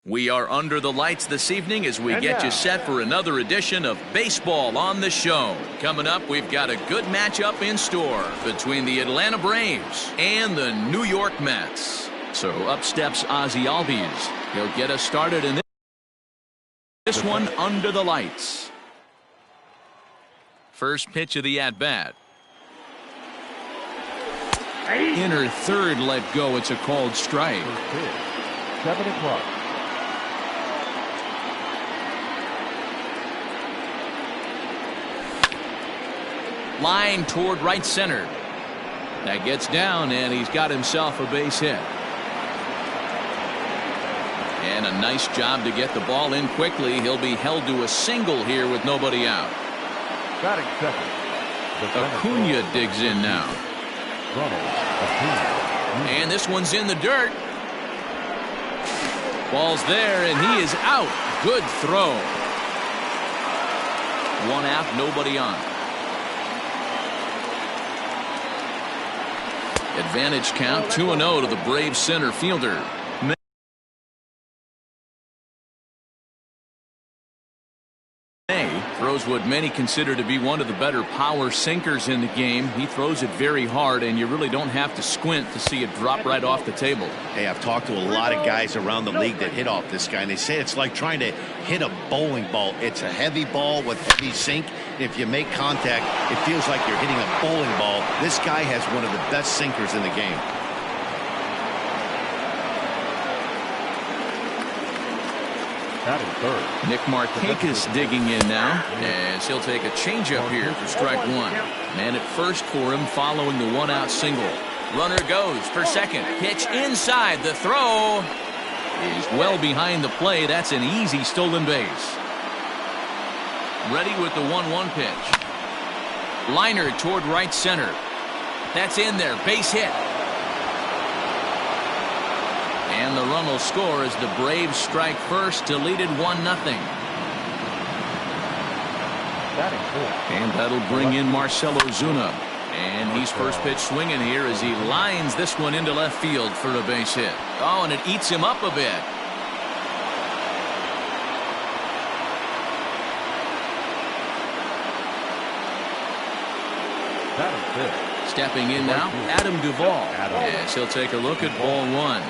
We are under the lights this evening as we get you set for another edition of Baseball on the Show. Coming up, we've got a good matchup in store between the Atlanta Braves and the New York Mets. So up steps Ozzie Albies. He'll get us started in this one under the lights. First pitch of the at-bat. Inner third let go. It's a called strike. 7 o'clock. Line toward right center. That gets down, and he's got himself a base hit. And a nice job to get the ball in quickly. He'll be held to a single here with nobody out. Batting second. Acuna digs in now. And this one's in the dirt. Ball's there, and he is out. Good throw. One out, nobody on. Advantage count 2-0 to the Braves center fielder. Throws what many consider to be one of the better power sinkers in the game. He throws it very hard, and you really don't have to squint to see it drop right off the table. Hey, I've talked to a lot of guys around the league that hit off this guy, and they say it's like trying to hit a bowling ball. It's a heavy ball with heavy sink. If you make contact, it feels like you're hitting a bowling ball. This guy has one of the best sinkers in the game. Nick Markakis digging in now as he'll take a changeup here for strike one. Man at first for him following the one-out single. Runner goes for second. Pitch inside. The throw is well behind the play. That's an easy stolen base. Ready with the 1-1 pitch. Liner toward right center. That's in there. Base hit. And the run will score as the Braves strike first to lead it 1-0. And that'll bring in Marcell Ozuna. And he's first pitch swinging here as he lines this one into left field for a base hit. Oh, and it eats him up a bit. Stepping in now, Adam Duvall. Yes, he'll take a look at ball one.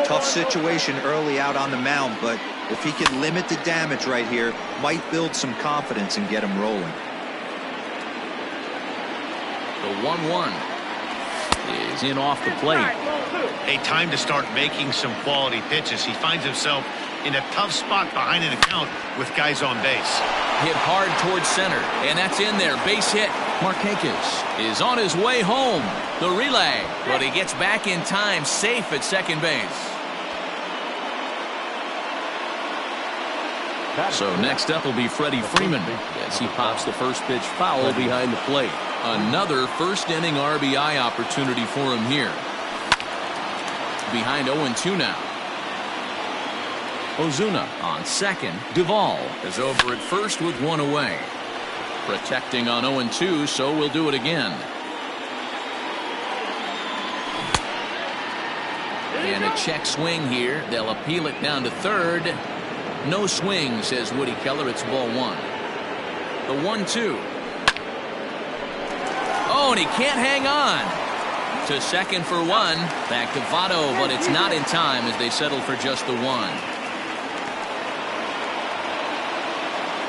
Tough situation early out on the mound, but if he can limit the damage right here, might build some confidence and get him rolling. The 1-1 is in off the plate. Hey, time to start making some quality pitches. He finds himself in a tough spot behind an account with guys on base. Hit hard towards center, and that's in there. Base hit. Markakis is on his way home. The relay, but he gets back in time, safe at second base. So next up will be Freddie Freeman as he pops the first pitch foul behind the plate. Another first inning RBI opportunity for him here. Behind 0-2 now. Ozuna on second. Duvall is over at first with one away. Protecting on 0-2, so we'll do it again. And a check swing here. They'll appeal it down to third. No swing, says Woody Keller. It's ball one. The 1-2. Oh, and he can't hang on. To second for one. Back to Votto, but it's not in time as they settle for just the one.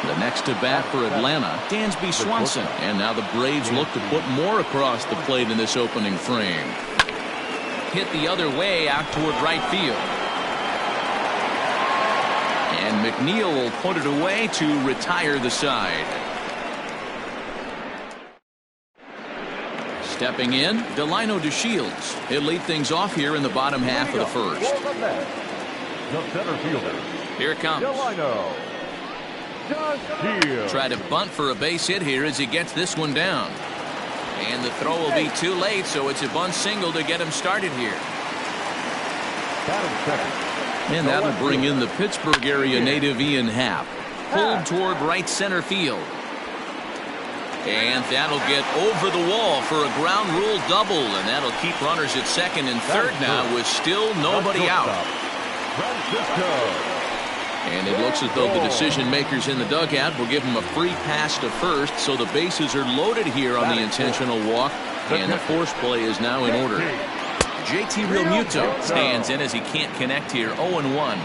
The next to bat for Atlanta, Dansby Swanson. And now the Braves look to put more across the plate in this opening frame. Hit the other way out toward right field. And McNeil will put it away to retire the side. Stepping in, Delino DeShields. He'll lead things off here in the bottom half of the first. The center fielder. Here it comes. Try to bunt for a base hit here as he gets this one down. And the throw will be too late, so it's a bunt single to get him started here. And that'll bring in the Pittsburgh area native Ian Happ. Pulled toward right center field. And that'll get over the wall for a ground rule double, and that'll keep runners at second and third now with still nobody out. Francisco. And it looks as though the decision makers in the dugout will give him a free pass to first, so the bases are loaded here on the intentional walk, and the force play is now in order. JT Realmuto stands in as he can't connect here. 0-1.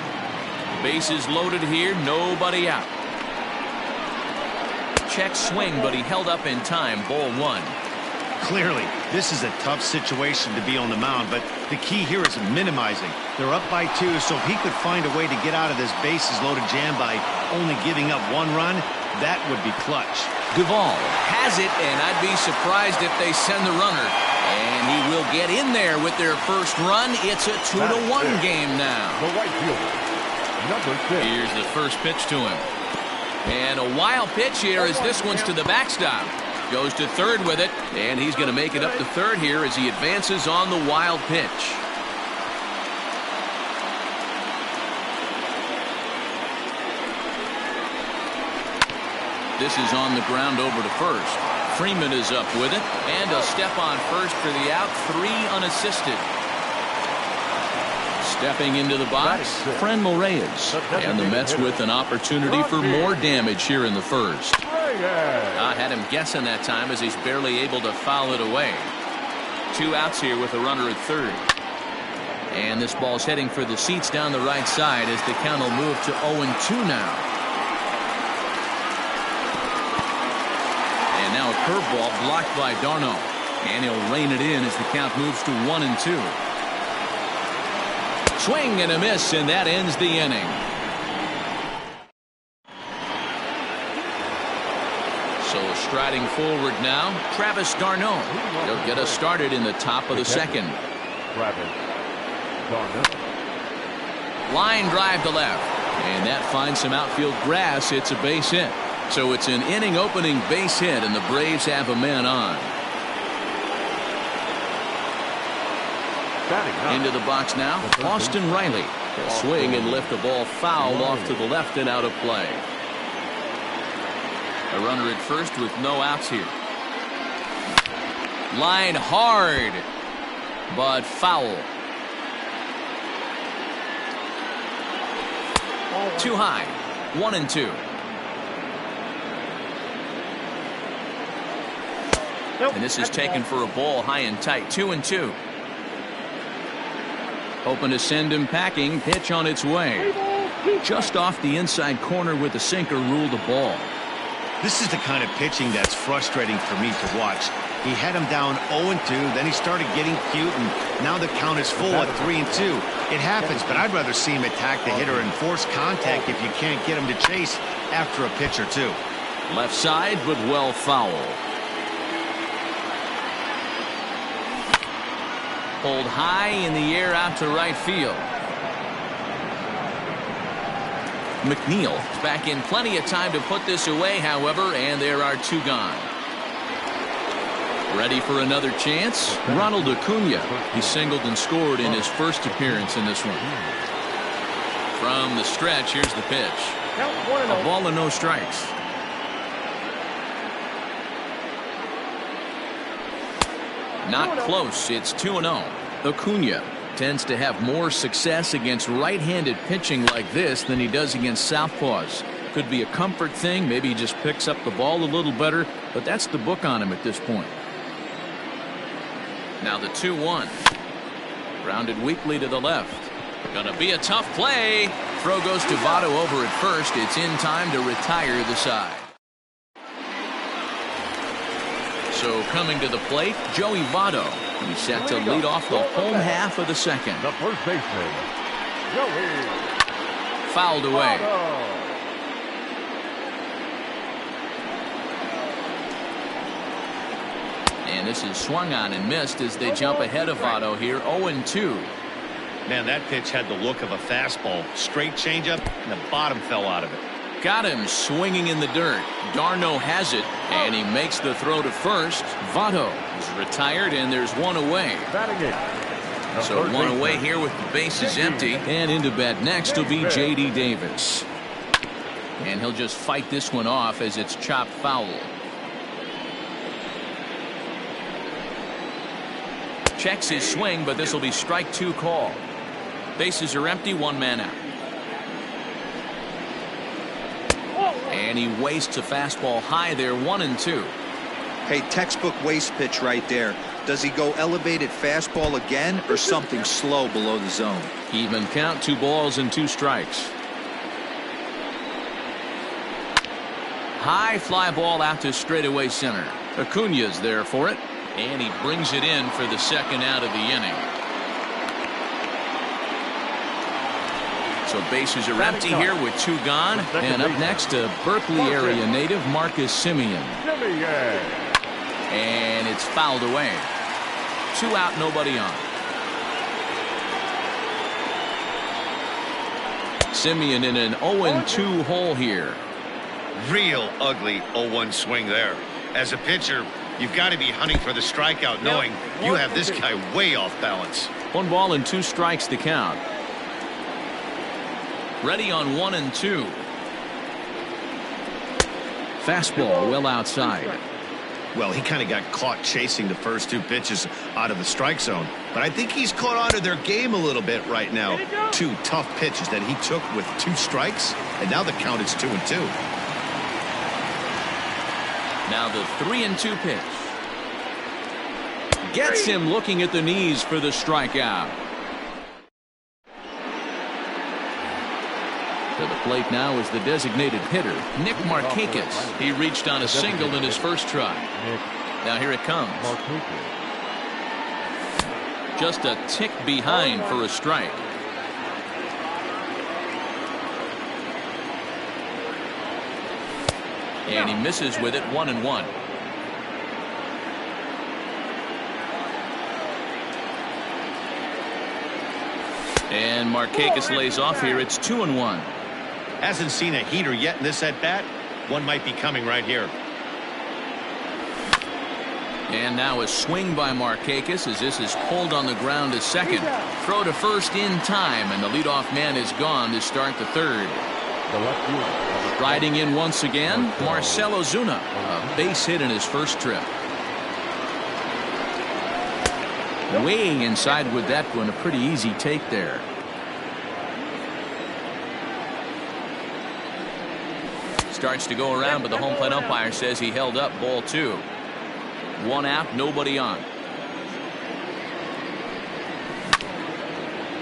Bases loaded here, nobody out. Check swing, but he held up in time. Ball 1. Clearly, this is a tough situation to be on the mound, but the key here is minimizing. They're up by 2, so if he could find a way to get out of this bases-loaded jam by only giving up 1 run, that would be clutch. Duvall has it, and I'd be surprised if they send the runner. And he will get in there with their first run. It's a 2-1 game now. The right fielder, number 6. Here's the first pitch to him. And a wild pitch here as this one's to the backstop. Goes to third with it, and he's going to make it up to third here as he advances on the wild pitch. This is on the ground over to first. Freeman is up with it, and a step on first for the out. 3 unassisted. Stepping into the box, Franmil Reyes. And the Mets with an opportunity for more damage here in the first. I had him guessing that time as he's barely able to foul it away. 2 outs here with a runner at third. And this ball's heading for the seats down the right side as the count will move to 0-2 now. And now a curveball blocked by Darno. And he'll rein it in as the count moves to 1-2. Swing and a miss, and that ends the inning. So striding forward now, Travis d'Arnaud. He'll get us started in the top of the second. Travis d'Arnaud. Line drive to left, and that finds some outfield grass. It's a base hit. So it's an inning opening base hit, and the Braves have a man on. Into the box now, Austin Riley. He'll swing and lift the ball foul off to the left and out of play. A runner at first with no outs here. Line hard, but foul. Too high. 1-2. And this is taken for a ball high and tight. 2-2. Hoping to send him packing. Pitch on its way. Just off the inside corner with the sinker ruled the ball. This is the kind of pitching that's frustrating for me to watch. He had him down 0-2, then he started getting cute, and now the count is full at 3-2. It happens, but I'd rather see him attack the hitter and force contact if you can't get him to chase after a pitch or 2. Left side, but well foul. Pulled high in the air out to right field. McNeil is back in plenty of time to put this away, however, and there are 2 gone. Ready for another chance? Ronald Acuna. He singled and scored in his first appearance in this one. From the stretch, here's the pitch. A ball and no strikes. Not close. It's 2-0. Acuna tends to have more success against right-handed pitching like this than he does against southpaws. Could be a comfort thing. Maybe he just picks up the ball a little better, but that's the book on him at this point. Now the 2-1. Grounded weakly to the left. Gonna be a tough play. Throw goes to Votto over at first. It's in time to retire the side. So coming to the plate, Joey Votto. He's set to lead off the home half of the second. The first baseman, Joey. Fouled away. And this is swung on and missed as they jump ahead of Votto here. 0-2. Man, that pitch had the look of a fastball. Straight changeup, and the bottom fell out of it. Got him swinging in the dirt. Darno has it, and he makes the throw to first. Votto is retired, and there's 1 away. So 1 away here with the bases empty. And into bat next will be J.D. Davis. And he'll just fight this one off as it's chopped foul. Checks his swing, but this will be strike 2 call. Bases are empty, one man out. And he wastes a fastball high there, 1-2. Hey, textbook waste pitch right there. Does he go elevated fastball again or something slow below the zone? Even count, 2 balls and 2 strikes. High fly ball out to straightaway center. Acuna's there for it, and he brings it in for the second out of the inning. So bases are empty here with 2 gone. And up next, a Berkeley area native, Marcus Semien. And it's fouled away. 2 out, nobody on. Semien in an 0-2 hole here. Real ugly 0-1 swing there. As a pitcher, you've got to be hunting for the strikeout, knowing you have this guy way off balance. 1 ball and 2 strikes to count. Ready on 1-2. Fastball well outside. Well, he kind of got caught chasing the first 2 pitches out of the strike zone. But I think he's caught on to their game a little bit right now. 2 tough pitches that he took with 2 strikes, and now the count is 2-2. Now the 3-2 pitch. Gets him looking at the knees for the strikeout. To the plate now is the designated hitter, Nick Markakis. He reached on a single in his first try. Now here it comes. Just a tick behind for a strike. And he misses with it, 1-1. And Markakis lays off here. It's 2-1. Hasn't seen a heater yet in this at-bat. One might be coming right here. And now a swing by Markakis as this is pulled on the ground to second. Throw to first in time, and the leadoff man is gone to start the third. Riding in once again, Marcell Ozuna, a base hit in his first trip. Way inside with that one, a pretty easy take there. Starts to go around, but the home plate umpire says he held up, ball 2. 1 out, nobody on.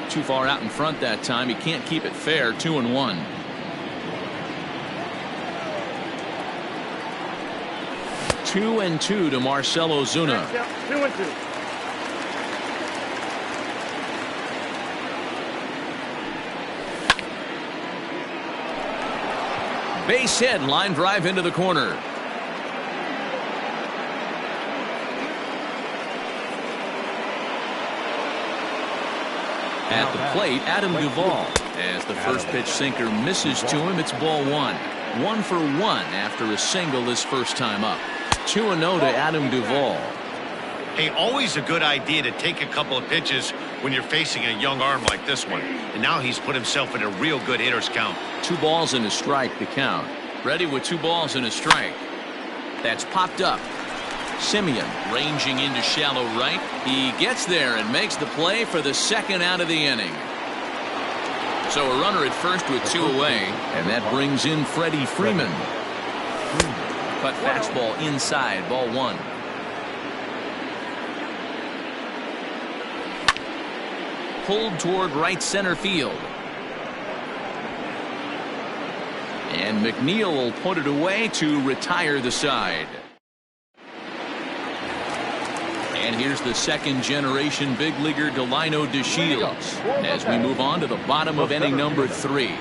Too far out in front that time. He can't keep it fair. 2-1. Two and 2 to Marcell Ozuna. 2-2. Base hit, line drive into the corner. At the plate, Adam Duvall. As the first pitch sinker misses to him, it's ball 1. 1 for 1 after a single this first time up. 2-0 to Adam Duvall. Hey, always a good idea to take a couple of pitches when you're facing a young arm like this one. And now he's put himself in a real good hitter's count. 2 balls and a strike to count. Ready with 2 balls and a strike. That's popped up. Semien ranging into shallow right. He gets there and makes the play for the second out of the inning. So a runner at first with 2 away, and that brings in Freddie Freeman. Cut fastball inside, ball 1. Pulled toward right center field. And McNeil will put it away to retire the side. And here's the second generation big leaguer Delino DeShields as we move on to the bottom of inning number 3.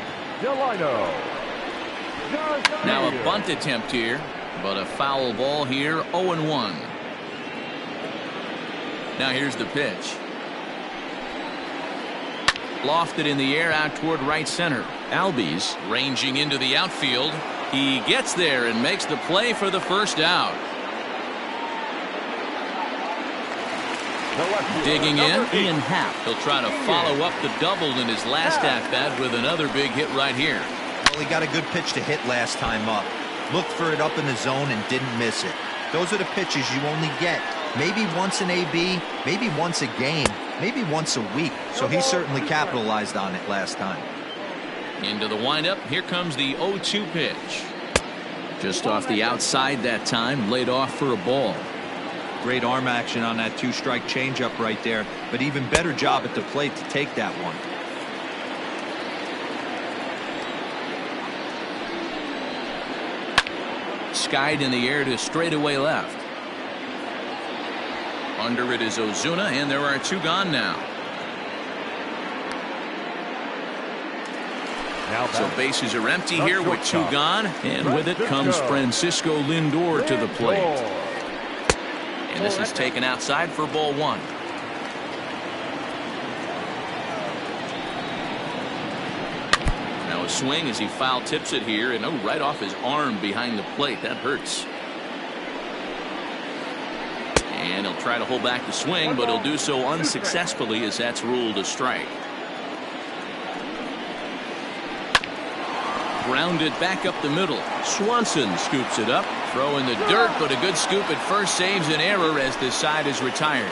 Now a bunt attempt here, but a foul ball here, 0-1. Now here's the pitch. Lofted in the air out toward right center. Albies ranging into the outfield. He gets there and makes the play for the first out. Digging in, Ian Happ. He'll try to follow up the double in his last at-bat with another big hit right here. Well, he got a good pitch to hit last time up. Looked for it up in the zone and didn't miss it. Those are the pitches you only get maybe once an AB, maybe once a game. maybe once a week, so he certainly capitalized on it last time. Into the windup. Here comes the 0-2 pitch. Just off the outside that time, laid off for a ball. Great arm action on that two-strike changeup right there, but even better job at the plate to take that one. Skied in the air to straightaway left. Under it is Ozuna, and there are 2 gone now. So bases are empty here with 2 gone, and with it comes Francisco Lindor to the plate. And this is taken outside for ball 1. Now a swing as he foul tips it here, and right off his arm behind the plate. That hurts. And he'll try to hold back the swing, but he'll do so unsuccessfully as that's ruled a strike. Grounded back up the middle. Swanson scoops it up. Throw in the dirt, but a good scoop at first saves an error as this side is retired.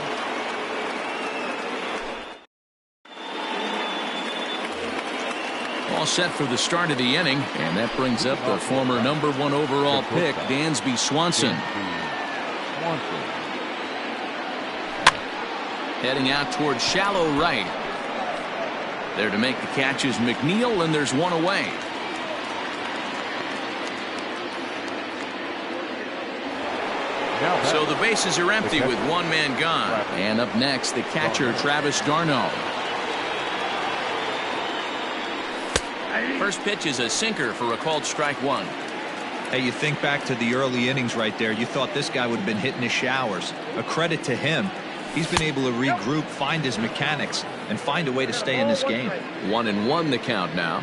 All set for the start of the inning, and that brings up the former #1 overall pick, Dansby Swanson. Heading out towards shallow right. There to make the catch is McNeil, and there's 1 away. So the bases are empty with 1 man gone. And up next, the catcher, Travis d'Arnaud. First pitch is a sinker for a called strike 1. Hey, you think back to the early innings right there. You thought this guy would have been hitting his showers. A credit to him. He's been able to regroup, find his mechanics, and find a way to stay in this game. 1-1 the count now.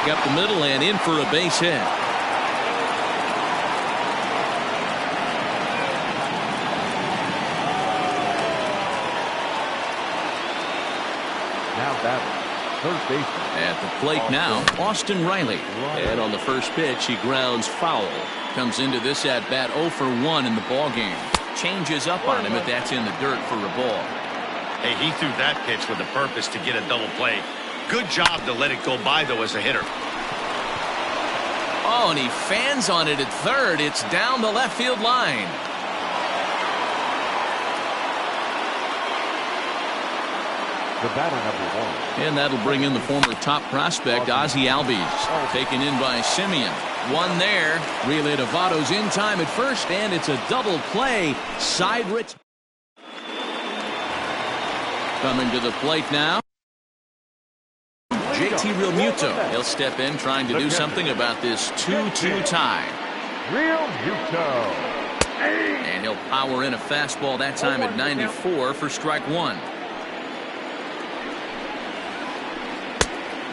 Up the middle and in for a base hit. Now batting, third baseman. At the plate now, Austin Riley. And on the first pitch, he grounds foul. Comes into this at bat 0 for 1 in the ball game. Changes up on him, but that's in the dirt for a ball. Hey, he threw that pitch with a purpose to get a double play. Good job to let it go by, though, as a hitter. Oh, and he fans on it at third. It's down the left field line. The batter #1. And that'll bring in the former top prospect, Ozzie Albies. Taken in by Simeon. 1 there. Relay to Votto's in time at first, and it's a double play. Side ret. Coming to the plate now, JT Realmuto. He'll step in trying to do something about this 2-2 tie. Realmuto. And he'll power in a fastball that time at 94 for strike 1.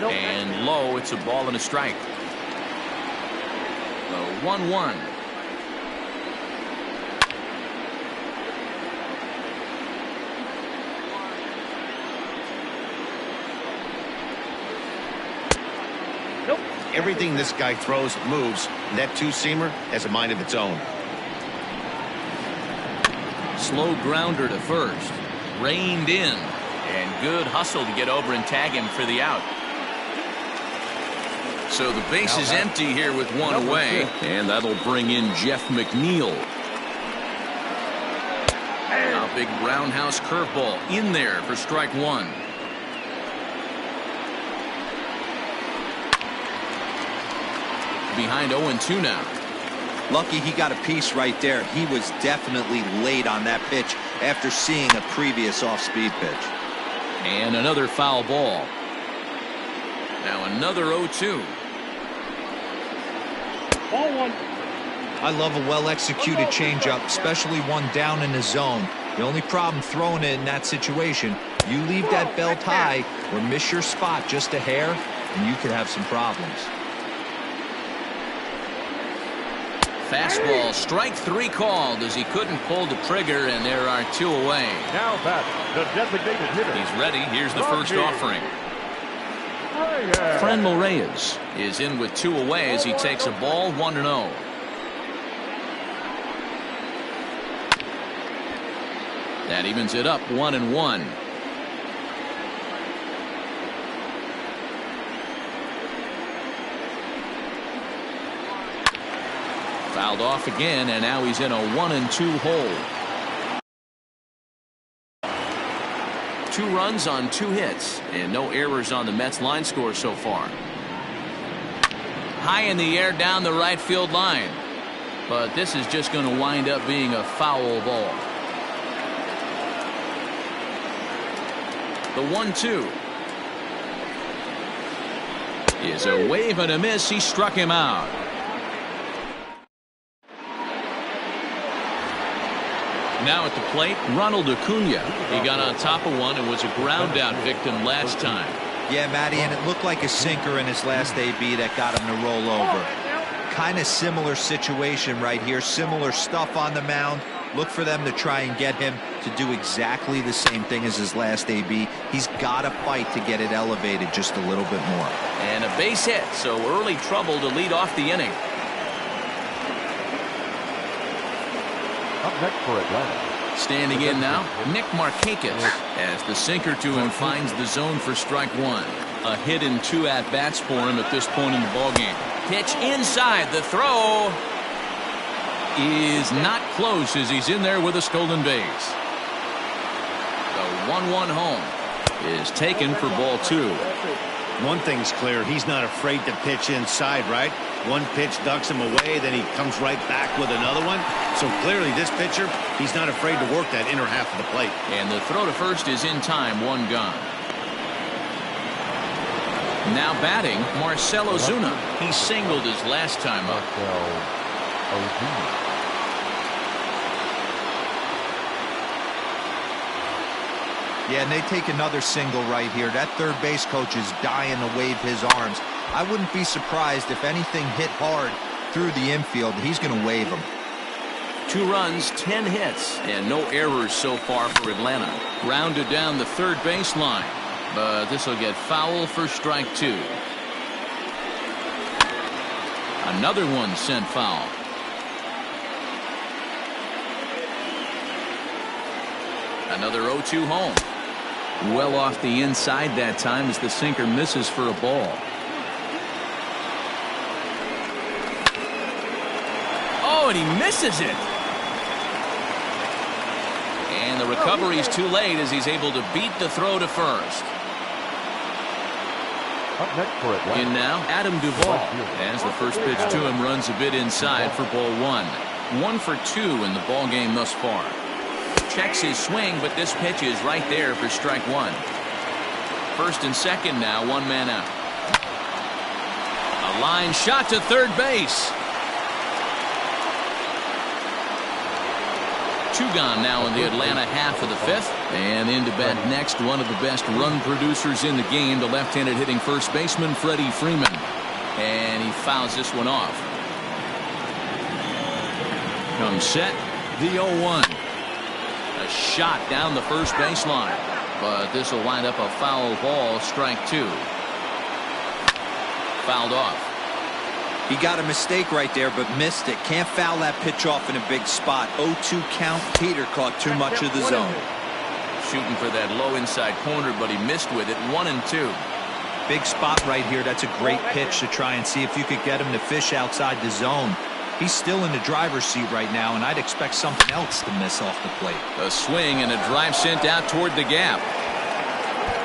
And low, it's a ball and a strike. So 1-1. Everything this guy throws moves, and that two-seamer has a mind of its own. Slow grounder to first. Reined in. And good hustle to get over and tag him for the out. So the base is empty here with 1 away. And that'll bring in Jeff McNeil. A big roundhouse curveball in there for strike 1. Behind 0-2 now. Lucky he got a piece right there. He was definitely late on that pitch after seeing a previous off-speed pitch. And another foul ball. Now another 0-2. Ball 1. I love a well-executed changeup, especially one down in the zone. The only problem throwing it in that situation, you leave that belt high or miss your spot just a hair, and you could have some problems. Fastball, strike 3 called as he couldn't pull the trigger, and there are 2 away. Now back, the designated hitter. He's ready. Here's the first offering. Franmil Reyes is in with 2 away as he takes a ball 1-0. That evens it up 1-1. Fouled off again, and now he's in a 1-2 hole. 2 runs on 2 hits, and no errors on the Mets line score so far. High in the air down the right field line, but this is just going to wind up being a foul ball. The 1-2 is a wave and a miss. He struck him out. Now at the plate, Ronald Acuna. He got on top of one and was a ground out victim last time. Yeah, Matty, and it looked like a sinker in his last AB that got him to roll over. Kind of similar situation right here. Similar stuff on the mound. Look for them to try and get him to do exactly the same thing as his last AB. He's got to fight to get it elevated just a little bit more. And a base hit, so early trouble to lead off the inning. Up next for Atlanta. Standing in now, Nick Markakis, as the sinker to him finds the zone for strike 1. A hit and 2 at-bats for him at this point in the ballgame. Pitch inside, the throw is not close as he's in there with a stolen base. The 1-1 home is taken for ball 2. One thing's clear, he's not afraid to pitch inside, right? One pitch ducks him away, then he comes right back with another one. So clearly this pitcher, he's not afraid to work that inner half of the plate. And the throw to first is in time, 1 gone. Now batting, Marcell Ozuna. He singled his last time up. Yeah, and they take another single right here. That third base coach is dying to wave his arms. I wouldn't be surprised if anything hit hard through the infield. He's going to wave them. 2 runs, 10 hits, and no errors so far for Atlanta. Grounded down the third baseline, but this will get foul for strike 2. Another one sent foul. Another 0-2 home. Well off the inside that time as the sinker misses for a ball. Oh, and he misses it. And the recovery's too late as he's able to beat the throw to first. Up next for Atlanta. In now, Adam Duvall. As the first pitch to him runs a bit inside for ball 1. 1 for 2 in the ball game thus far. Checks his swing, but this pitch is right there for strike 1. First and second now, 1 man out. A line shot to third base. 2 gone now in the Atlanta half of the 5th. And in to bat next, one of the best run producers in the game, the left-handed hitting first baseman, Freddie Freeman. And he fouls this one off. Comes set, the 0-1. A shot down the first baseline, but this will wind up a foul ball, strike 2. Fouled off. He got a mistake right there, but missed it. Can't foul that pitch off in a big spot. 0-2 count. Peter caught too much of the zone. Shooting for that low inside corner, but he missed with it. 1-2. Big spot right here. That's a great pitch to try and see if you could get him to fish outside the zone. He's still in the driver's seat right now, and I'd expect something else to miss off the plate. A swing and a drive sent out toward the gap.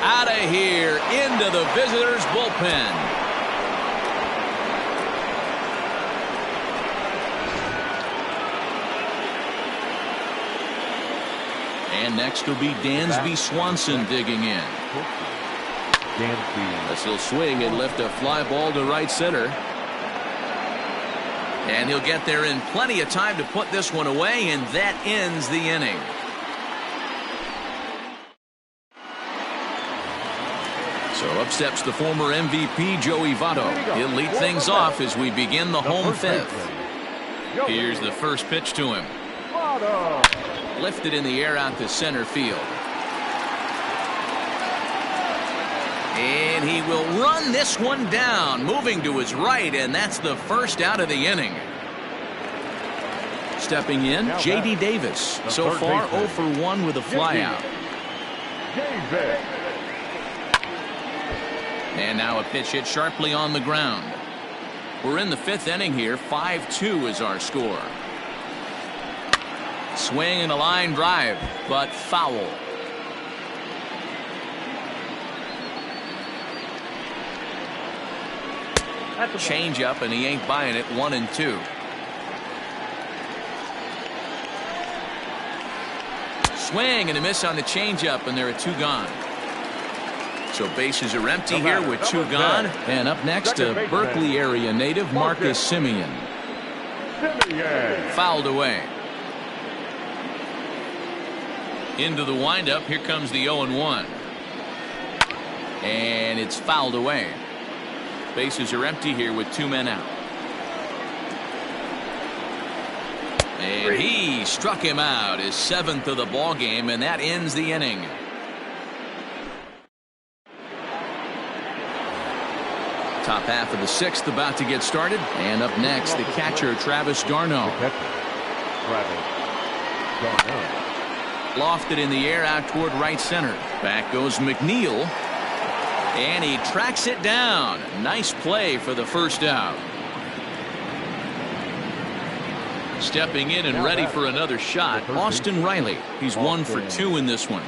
Out of here, into the visitors' bullpen. And next will be Dansby Swanson digging in. This will swing and lift a fly ball to right center. And he'll get there in plenty of time to put this one away, and that ends the inning. So up steps the former MVP, Joey Votto. He'll lead things off as we begin the home 5th. Here's the first pitch to him. Lifted in the air out to center field. And he will run this one down, moving to his right, and that's the first out of the inning. stepping in, J.D. Davis. So far, 0 for 1 with a flyout. And now a pitch hit sharply on the ground. We're in the 5th inning here. 5-2 is our score. Swing and a line drive, but foul. Change up, and he ain't buying it. 1-2. Swing and a miss on the changeup, and there are 2 gone. So bases are empty here with 2 gone. And up next, a Berkeley area native, Marcus Simeon. Fouled away. Into the windup. Here comes the 0-1. And it's fouled away. Bases are empty here with 2 men out. And he struck him out, his 7th of the ball game, and that ends the inning. Top half of the 6th about to get started. And up next, the catcher, Travis d'Arnaud. Lofted in the air out toward right center. Back goes McNeil. And he tracks it down. Nice play for the first out. Stepping in and ready for another shot, Austin Riley. He's 1 for 2 in this one.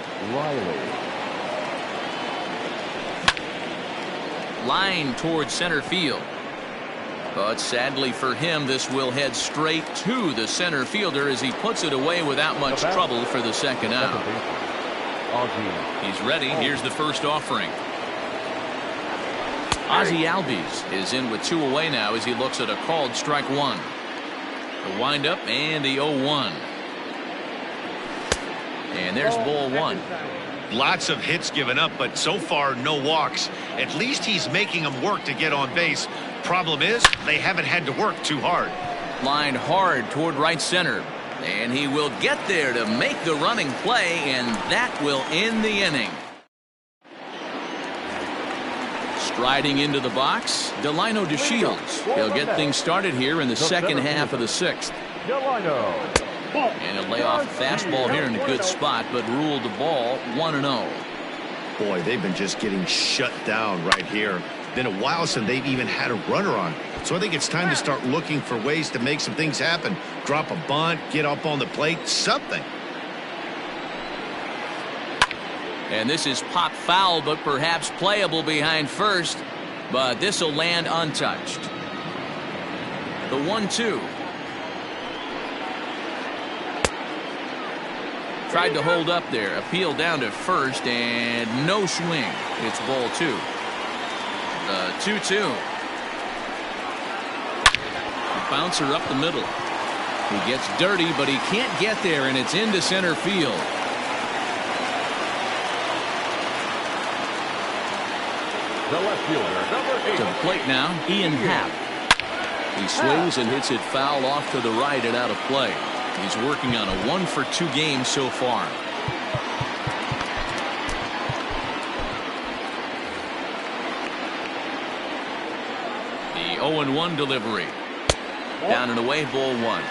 Line towards center field. But sadly for him, this will head straight to the center fielder as he puts it away without much trouble for the second out. He's ready. Here's the first offering. Ozzie Albies is in with 2 away now as he looks at a called strike 1. The windup and the 0-1. And there's ball 1. Lots of hits given up, but so far no walks. At least he's making them work to get on base. Problem is, they haven't had to work too hard. Lined hard toward right center. And he will get there to make the running play, and that will end the inning. Striding into the box, Delino DeShields. He'll get things started here in the second half of the 6th. And he'll lay off a fastball here in a good spot, but ruled the ball 1-0. Boy, they've been just getting shut down right here. Been a while since they've even had a runner on. So I think it's time to start looking for ways to make some things happen. Drop a bunt, get up on the plate, something. And this is pop foul, but perhaps playable behind first. But this will land untouched. The 1-2. Tried to hold up there. Appeal down to first, and no swing. It's ball 2. The 2-2. Bouncer up the middle. He gets dirty, but he can't get there, and it's into center field. The left fielder, number 8. To the plate now, Ian Happ. He swings and hits it foul off to the right and out of play. He's working on a 1 for 2 game so far. The 0-1 delivery. Down and away, ball 1.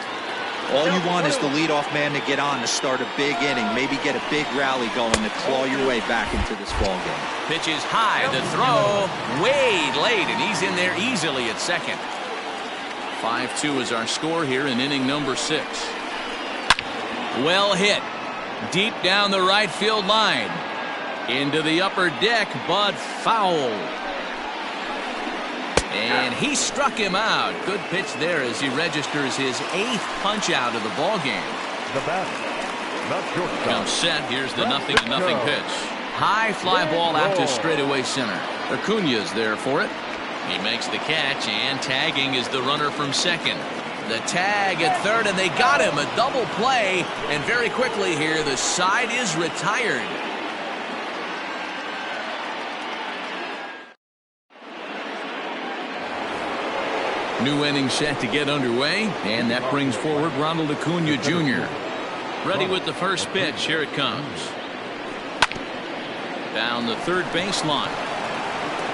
All you want is the leadoff man to get on to start a big inning, maybe get a big rally going to claw your way back into this ball game. Pitch is high, the throw way late, and he's in there easily at second. 5-2 is our score here in inning number 6. Well hit, deep down the right field line, into the upper deck, but foul. And he struck him out. Good pitch there as he registers his 8th punch out of the ball game. The batter, Comes set. Here's the 0-0 pitch. High fly ball out to straightaway center. Acuna's there for it. He makes the catch, and tagging is the runner from second. The tag at third, and they got him. A double play, and very quickly here, the side is retired. New inning set to get underway, and that brings forward Ronald Acuna Jr. Ready with the first pitch. Here it comes. Down the third baseline.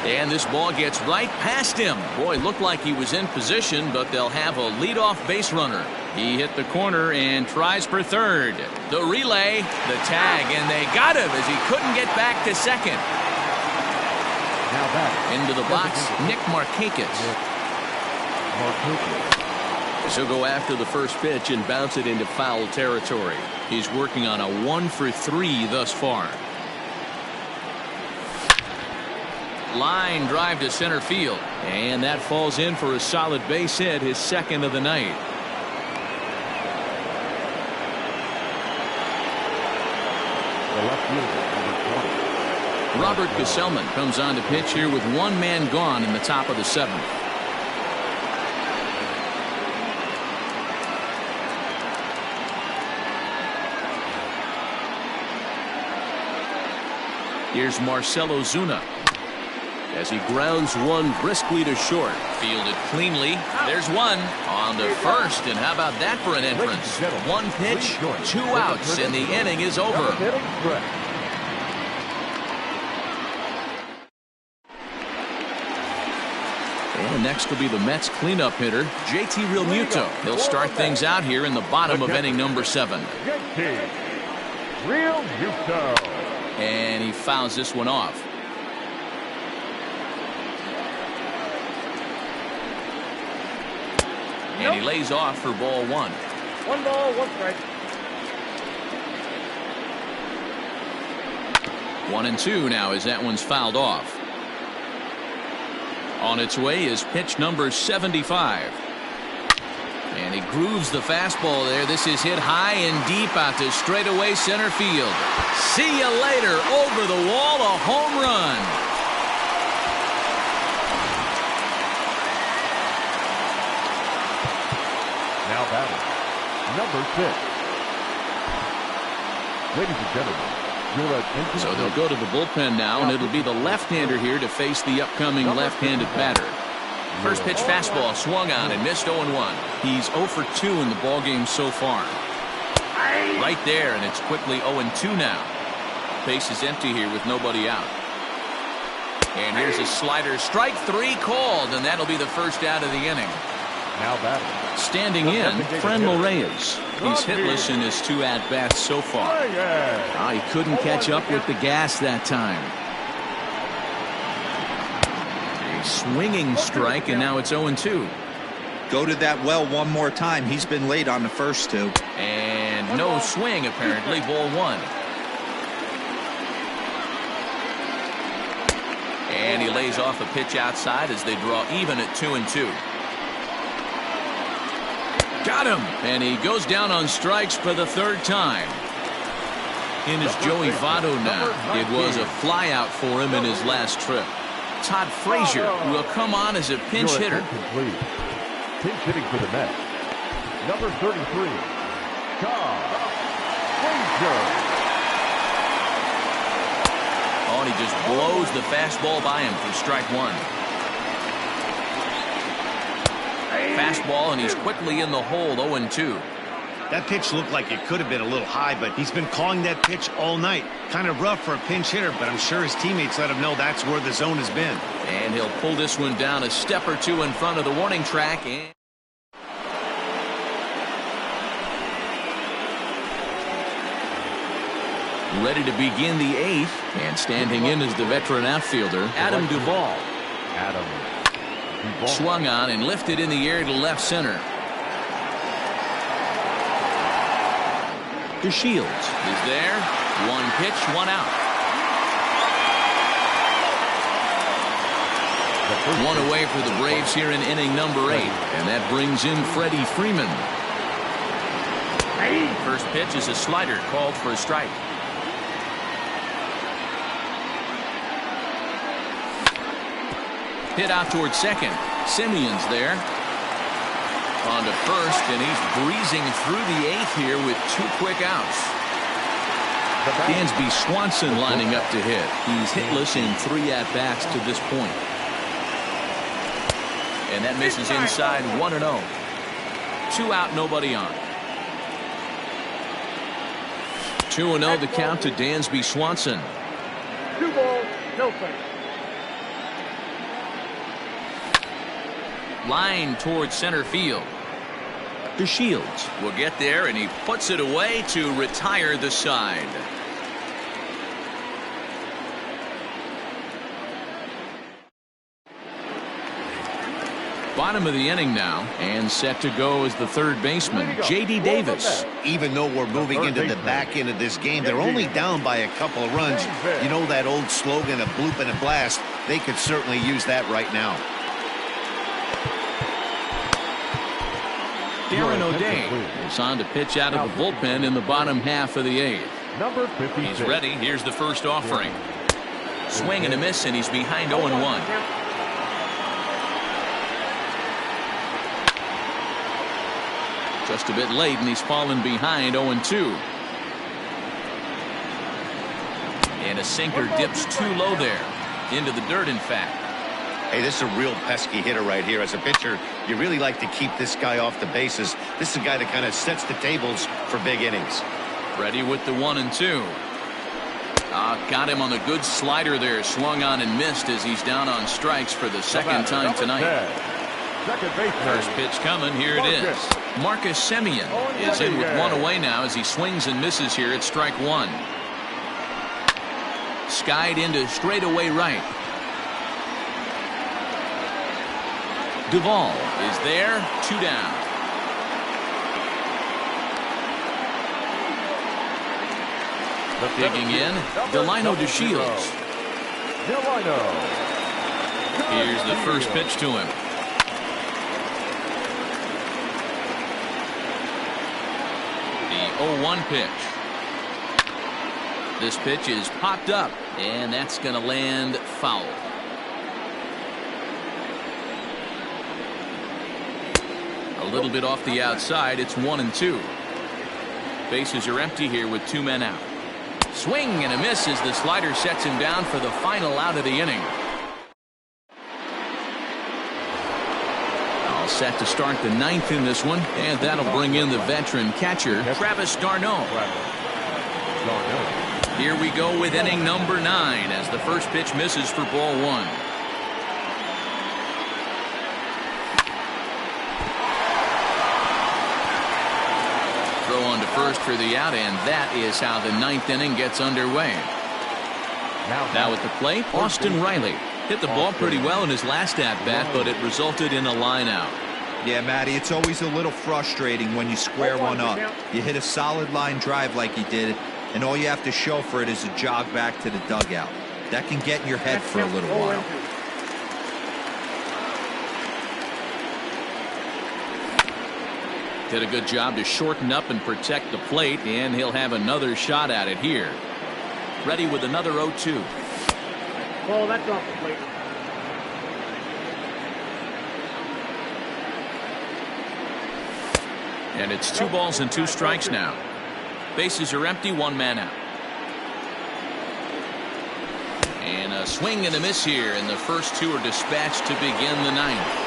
And this ball gets right past him. Boy, looked like he was in position, but they'll have a leadoff base runner. He hit the corner and tries for third. The relay, the tag, and they got him as he couldn't get back to second. Now back. Into the box, Nick Markakis. He'll go after the first pitch and bounce it into foul territory. He's working on a 1-for-3 thus far. Line drive to center field, and that falls in for a solid base hit, his second of the night. The left fielder, number 20. Robert Gesellman comes on to pitch here with one man gone in the top of the seventh. Here's Marcelo Zuna as he grounds one briskly to short. Fielded cleanly. There's one on to first, and how about that for an entrance? One pitch, 2 outs, and the inning is over. And next will be the Mets cleanup hitter, JT Realmuto. He'll start things out here in the bottom of inning number 7. JT Realmuto. And he fouls this one off. And he lays off for ball 1. 1 ball, 1 strike. 1-2 now as that one's fouled off. On its way is pitch number 75. And he grooves the fastball there. This is hit high and deep out to straightaway center field. See you later. Over the wall, a home run. Now batting, number 6. Ladies and gentlemen, your attention. So they'll go to the bullpen now, and it'll be the left-hander here to face the upcoming left-handed batter. First pitch fastball swung on and missed 0-1. He's 0 for 2 in the ballgame so far. Right there, and it's quickly 0-2 now. Base is empty here with nobody out. And here's a slider. Strike 3 called, and that'll be the first out of the inning. Now batting. Standing in, Franmil Reyes. He's hitless in his 2 at-bats so far. He couldn't catch up with the gas that time. A swinging strike, and now it's 0-2. Go to that well one more time. He's been late on the first 2. And no swing, apparently. Ball 1. And he lays off a pitch outside as they draw even at 2-2. Got him, and he goes down on strikes for the 3rd time. In is Joey Votto now. It was a flyout for him in his last trip. Todd Frazier will come on as a pinch hitter. Pinch hitting for the Mets. Number 33, Todd Frazier. Oh, and he just blows the fastball by him for strike 1. Fastball, and he's quickly in the hole, 0-2. That pitch looked like it could have been a little high, but he's been calling that pitch all night. Kind of rough for a pinch hitter, but I'm sure his teammates let him know that's where the zone has been. And he'll pull this one down a step or 2 in front of the warning track. And ready to begin the 8th, and standing in is the veteran outfielder, Adam Duvall. Swung on and lifted in the air to left center. DeShields is there. 1 pitch, 1 out. 1 away for the Braves here in inning number 8, and that brings in Freddie Freeman. First pitch is a slider called for a strike. Hit out towards second. Simeon's there. On to first, and he's breezing through the 8th here with 2 quick outs. Dansby Swanson lining up to hit. He's hitless in 3 at-bats to this point. And that misses inside, 1-0. 2 out, nobody on. 2-0 the count to Dansby Swanson. 2 balls, no strikes. Line towards center field. DeShields will get there, and he puts it away to retire the side. Bottom of the inning now, and set to go is the third baseman, J.D. Davis. Even though we're moving into the back end of this game, they're only down by a couple of runs. You know that old slogan, a bloop and a blast? They could certainly use that right now. Darren O'Day is on to pitch out of the bullpen in the bottom half of the eighth. Number 56. He's ready. Here's the first offering. Swing and a miss, and he's behind 0-1. Just a bit late, and he's fallen behind 0-2. And a sinker dips too low there. Into the dirt, in fact. Hey, this is a real pesky hitter right here. As a pitcher, you really like to keep this guy off the bases. This is a guy that kind of sets the tables for big innings. Ready with the 1-2. Got him on the good slider there. Swung on and missed as he's down on strikes for the second time tonight. First pitch coming. Here it is. Marcus Semien is in with one away now as he swings and misses here at strike one. Skied into straightaway right. Duvall is there. 2 down. Digging in, Delino DeShields. Here's the first pitch to him. The 0-1 pitch. This pitch is popped up, and that's going to land foul. A little bit off the outside. It's 1-2. Bases are empty here with 2 men out. Swing and a miss as the slider sets him down for the final out of the inning. All set to start the 9th in this one, and that'll bring in the veteran catcher, Travis d'Arnaud. Here we go with inning number 9 as the first pitch misses for ball 1. On to first for the out, and that is how the 9th inning gets underway. Now at the plate, Austin Riley hit the ball pretty well in his last at-bat, but it resulted in a line out. Yeah, Matty, it's always a little frustrating when you square one up. You hit a solid line drive like he did, and all you have to show for it is a jog back to the dugout. That can get in your head for a little while. Did a good job to shorten up and protect the plate, and he'll have another shot at it here. Ready with another 0-2. Well, that's off the plate. And it's 2 balls and 2 strikes now. Bases are empty, 1 man out. And a swing and a miss here, and the first 2 are dispatched to begin the 9th.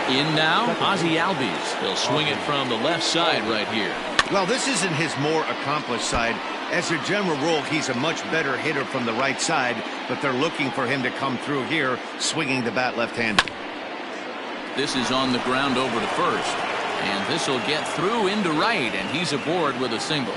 In now, Ozzie Albies. He'll swing it from the left side right here. Well, this isn't his more accomplished side. As a general rule, he's a much better hitter from the right side, but they're looking for him to come through here, swinging the bat left-handed. This is on the ground over to first, and this will get through into right, and he's aboard with a single.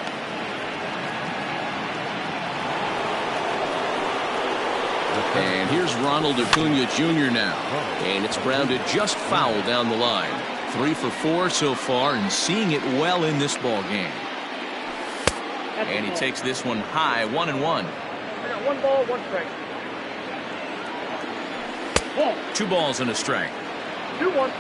And here's Ronald Acuna Jr. now, and it's grounded just foul down the line. 3 for 4 so far, and seeing it well in this ball game. And he takes this one high, 1-1. I got 1 ball, 1 strike. Ball. 2 balls and a strike. 2-1.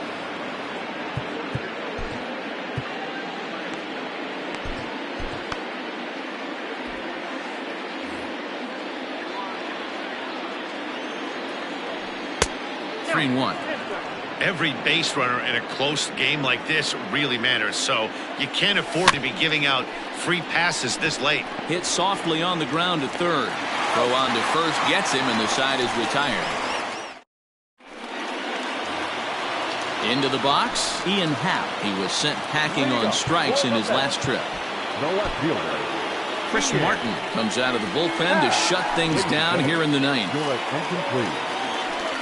Every base runner in a close game like this really matters, so you can't afford to be giving out free passes this late. Hit softly on the ground to third. Throw on to first, gets him, and the side is retired. Into the box, Ian Happ. He was sent packing on strikes in his last trip. Chris Martin comes out of the bullpen to shut things down here in the 9th.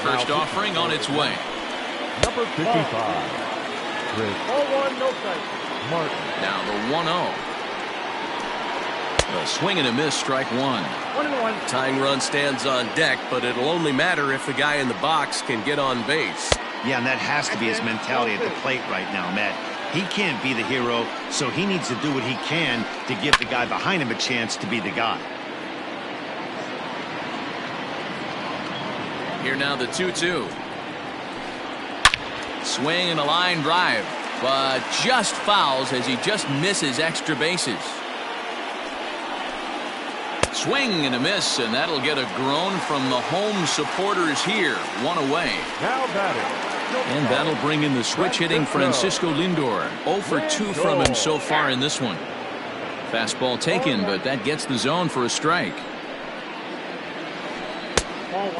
First offering on its way. Number 55. Chris Ball one, no strikes. Martin. Now the 1-0. A swing and a miss, strike one. 1-1. Tying run stands on deck, but it'll only matter if the guy in the box can get on base. Yeah, and that has to be his mentality at the plate right now, Matt. He can't be the hero, so he needs to do what he can to give the guy behind him a chance to be the guy. Here now the 2-2. Swing and a line drive, but just fouls as he just misses extra bases. Swing and a miss, and that'll get a groan from the home supporters here. One away. Now batting. And that'll bring in the switch hitting Francisco Lindor. 0 for 2 from him so far in this one. Fastball taken, but that gets the zone for a strike.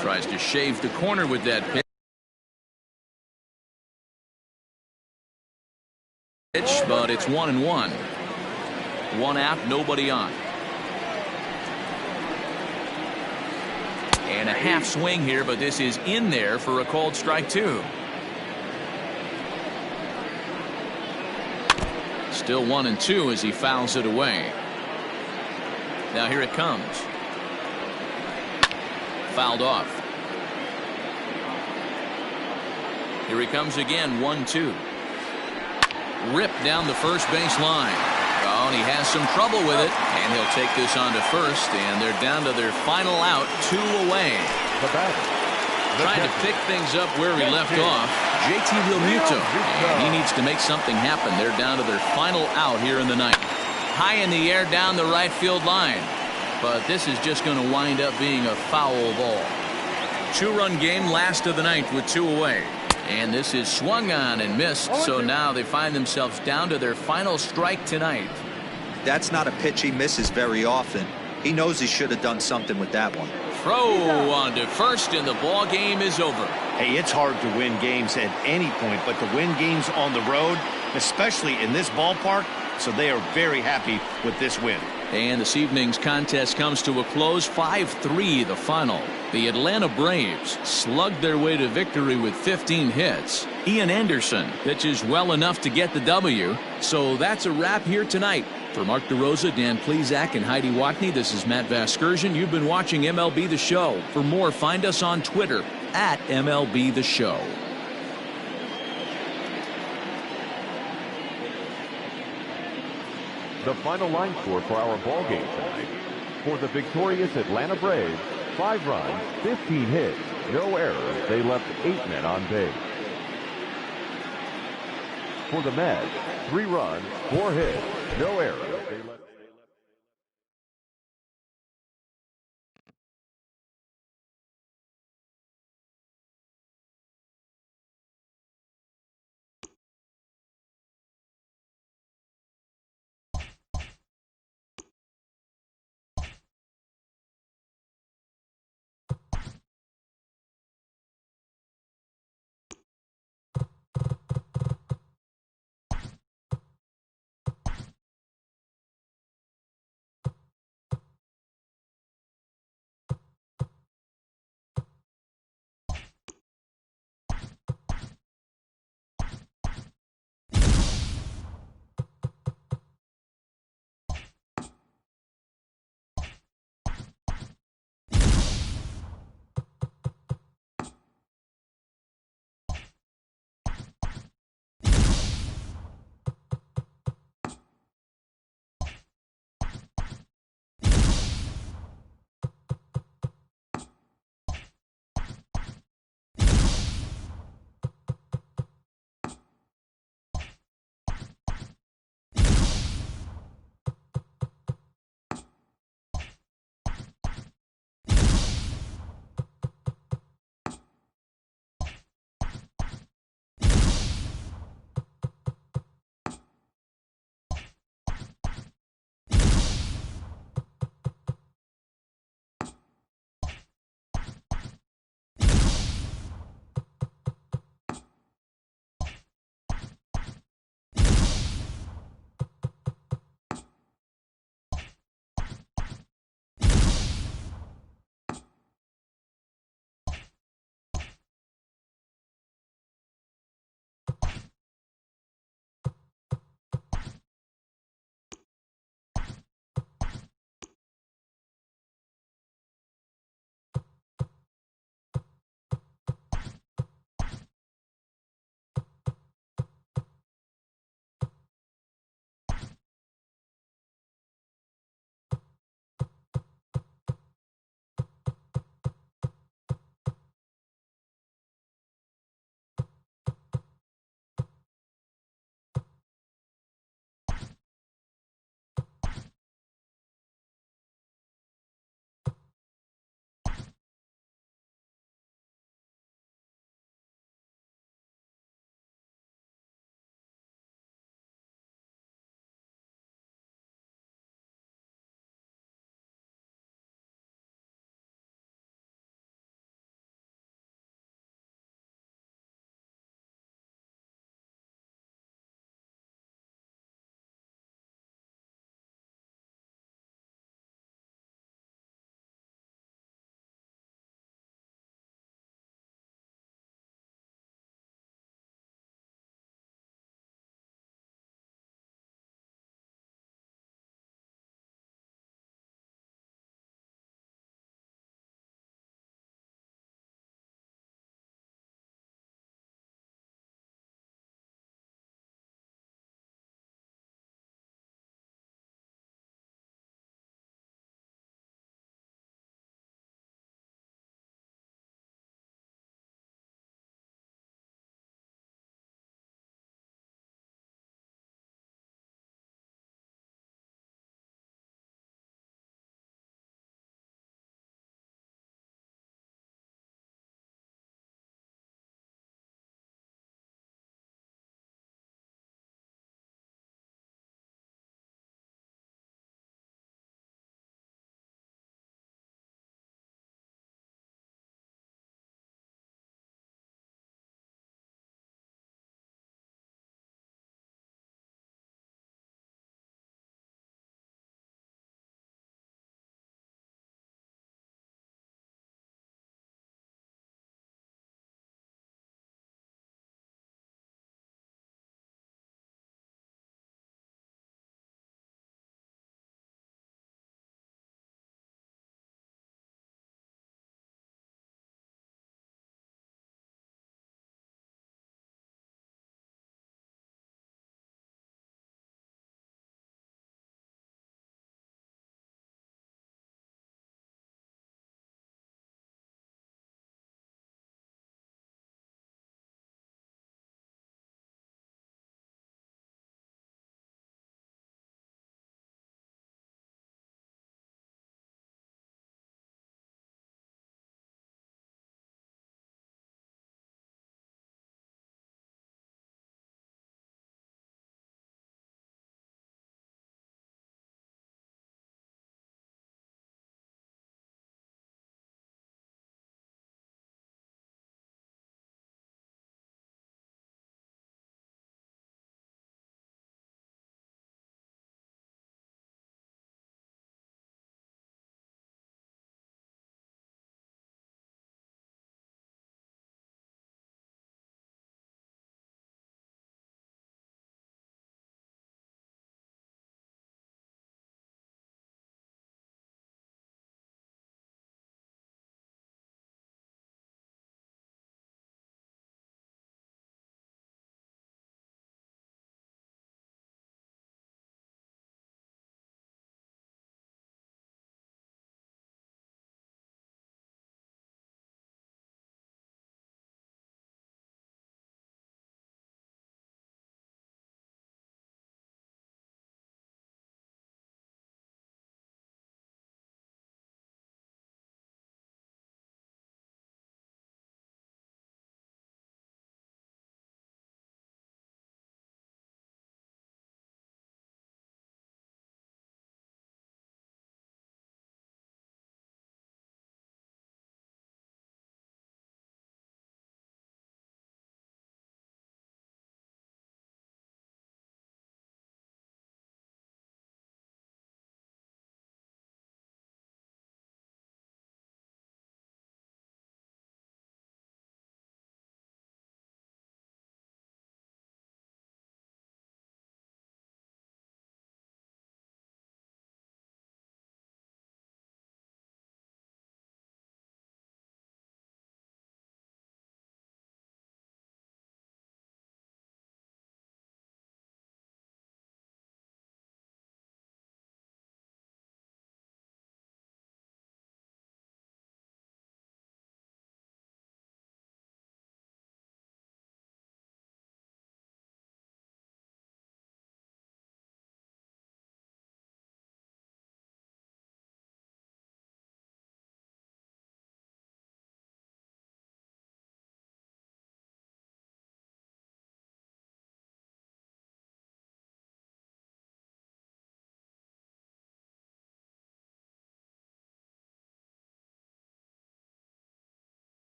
Tries to shave the corner with that pitch, but it's 1-1. One out, nobody on. And a half swing here, but this is in there for a called strike two. Still 1-2 as he fouls it away. Now here it comes. Fouled off. Here he comes again, 1-2. Ripped down the first base line. Oh, and he has some trouble with it, and he'll take this on to first, and they're down to their final out, 2 away. The batter. Trying to pick things up where he left off, JT Realmuto, and he needs to make something happen. They're down to their final out here in the ninth. High in the air down the right field line, but this is just going to wind up being a foul ball. 2-run game, last of the ninth with 2 away. And this is swung on and missed, so now they find themselves down to their final strike tonight. That's not a pitch he misses very often. He knows he should have done something with that one. Throw on to first, and the ball game is over. Hey, it's hard to win games at any point, but to win games on the road, especially in this ballpark, so they are very happy with this win. And this evening's contest comes to a close, 5-3 the final. The Atlanta Braves slugged their way to victory with 15 hits. Ian Anderson pitches well enough to get the W. So that's a wrap here tonight. For Mark DeRosa, Dan Plesac, and Heidi Watney, this is Matt Vasgersian. You've been watching MLB The Show. For more, find us on Twitter at MLB The Show. The final line score for our ball game tonight. For the victorious Atlanta Braves, 5 runs, 15 hits, no errors. They left 8 men on base. For the Mets, 3 runs, 4 hits, no errors. They left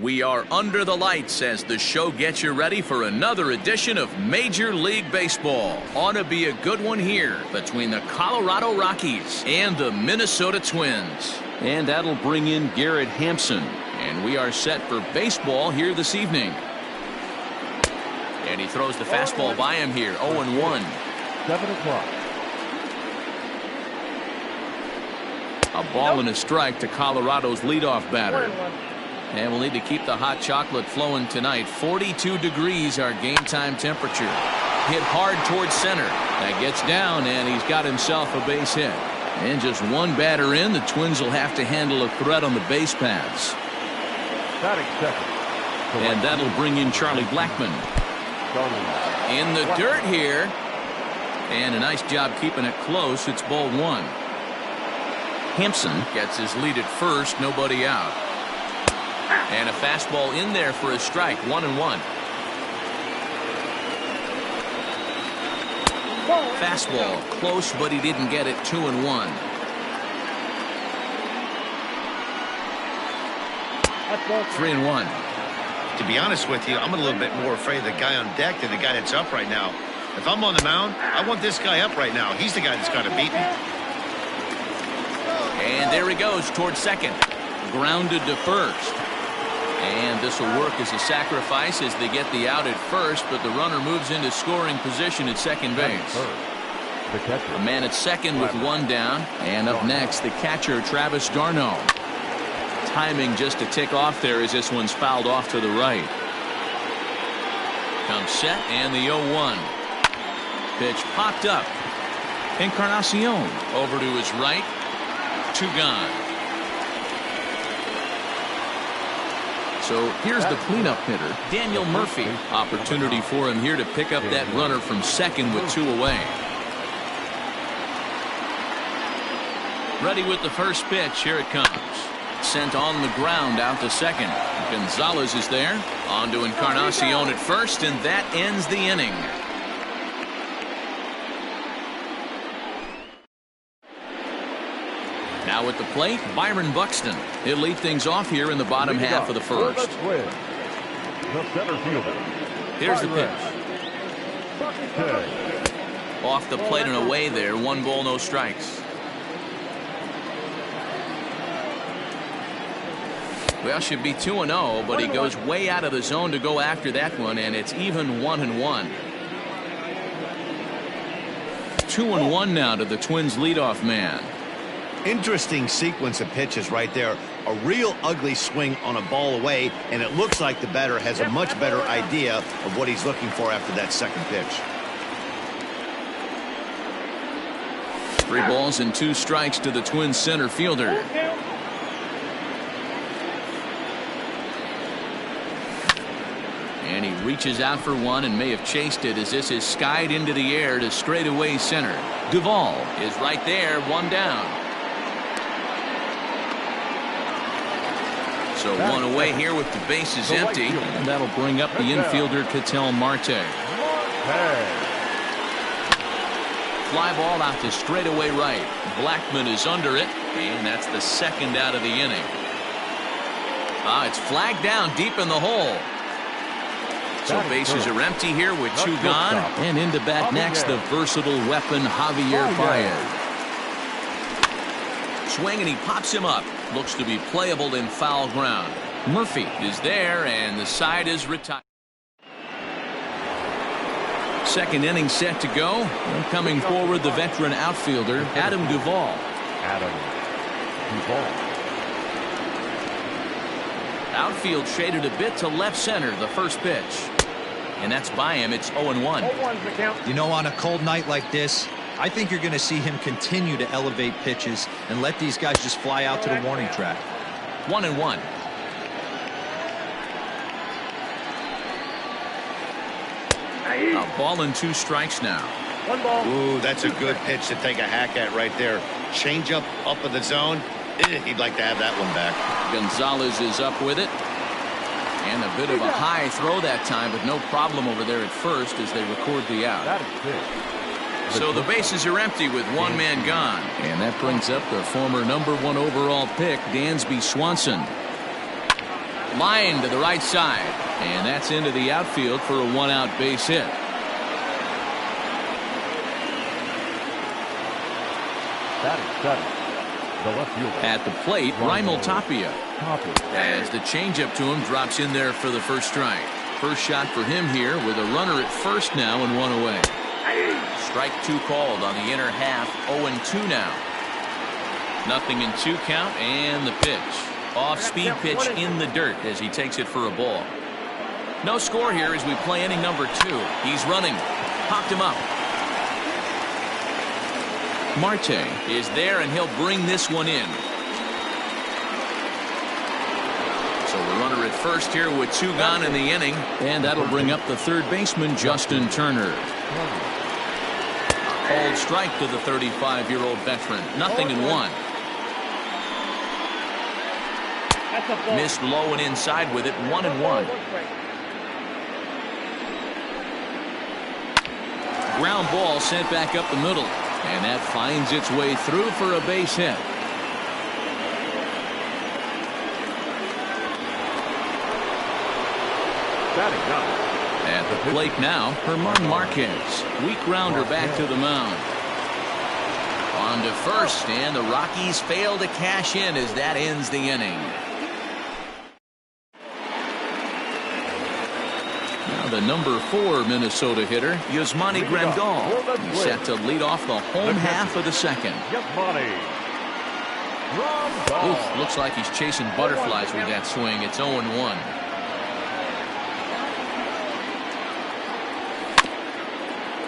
We are under the lights as the show gets you ready for another edition of Major League Baseball. Ought to be a good one here between the Colorado Rockies and the Minnesota Twins. And that'll bring in Garrett Hampson. And we are set for baseball here this evening. And he throws the fastball by him here, 0-1. 7 o'clock. A ball and a strike to Colorado's leadoff batter. And we'll need to keep the hot chocolate flowing tonight. 42 degrees our game time temperature. Hit hard towards center. That gets down, and he's got himself a base hit. And just one batter in, the Twins will have to handle a threat on the base paths. And that'll bring in Charlie Blackmon. In the dirt here. And a nice job keeping it close. It's ball 1. Hampson gets his lead at first, nobody out. And a fastball in there for a strike, 1-1. Fastball close, but he didn't get it, 2-1. That's ball 3-1. To be honest with you, I'm a little bit more afraid of the guy on deck than the guy that's up right now. If I'm on the mound, I want this guy up right now. He's the guy that's got to beat me. And there he goes towards second. Grounded to first. And this will work as a sacrifice as they get the out at first, but the runner moves into scoring position at second base. A man at second with one down. And up next, the catcher, Travis d'Arnaud. Timing just to tick off there as this one's fouled off to the right. Comes set and the 0-1. Pitch popped up. Encarnacion over to his right. 2 gone. So here's the cleanup hitter, Daniel Murphy. Opportunity for him here to pick up that runner from second with 2 away. Ready with the first pitch. Here it comes. Sent on the ground out to second. Gonzalez is there. On to Encarnacion at first, and that ends the inning. Now at the plate, Byron Buxton. He'll lead things off here in the bottom half of the first. The center fielder. Here's the pitch. Off the plate and away there. 1 ball, no strikes. Well, should be 2-0, but he goes way out of the zone to go after that one, and it's even 1-1. 2-1 now to the Twins leadoff man. Interesting sequence of pitches right there. A real ugly swing on a ball away, and it looks like the batter has a much better idea of what he's looking for after that second pitch. 3 balls and 2 strikes to the Twins center fielder. And he reaches out for one and may have chased it as this is skied into the air to straightaway center. Duvall is right there, 1 down. So 1 away here with the bases empty, and that'll bring up the infielder Ketel Marte. Fly ball out to straightaway right. Blackmon is under it, and that's the second out of the inning. It's flagged down deep in the hole. So bases are empty here with 2 gone, and into bat next the versatile weapon Javier Baez. Swing and he pops him up. Looks to be playable in foul ground. Murphy is there, and the side is retired. Second inning set to go. And coming forward, the veteran outfielder Adam Duvall. Outfield shaded a bit to left center. The first pitch, and that's by him. It's 0-1. You know, on a cold night like this, I think you're going to see him continue to elevate pitches and let these guys just fly out to the warning track. 1-1. A ball and 2 strikes now. 1 ball. Ooh, that's a good pitch to take a hack at right there. Change up in the zone. He'd like to have that one back. Gonzalez is up with it. And a bit of a high throw that time, but no problem over there at first as they record the out. So the bases are empty with 1 man gone. And that brings up the former #1 overall pick, Dansby Swanson. Line to the right side. And that's into the outfield for a one-out base hit. Batting seventh, the left fielder. At the plate, Raimel Tapia. As the changeup to him drops in there for the first strike. First shot for him here with a runner at first now and one away. Strike two called on the inner half. 0-2 now. 0-2 count and the pitch. Off-speed pitch in the dirt as he takes it for a ball. No score here as we play inning number 2. He's running. Popped him up. Marte is there and he'll bring this one in. So the runner at first here with 2 gone in the inning, and that'll bring up the third baseman Justin Turner. Called strike to the 35-year-old veteran. 0-1. Missed low and inside with it. 1-1. Ground ball sent back up the middle, and that finds its way through for a base hit. At the plate now, German Marquez. Weak grounder back to the mound. On to first, and the Rockies fail to cash in as that ends the inning. Now the number 4 Minnesota hitter, Yasmani Grandal. He's set to lead off the home half of the second. Oof, looks like he's chasing butterflies with that swing. It's 0-1.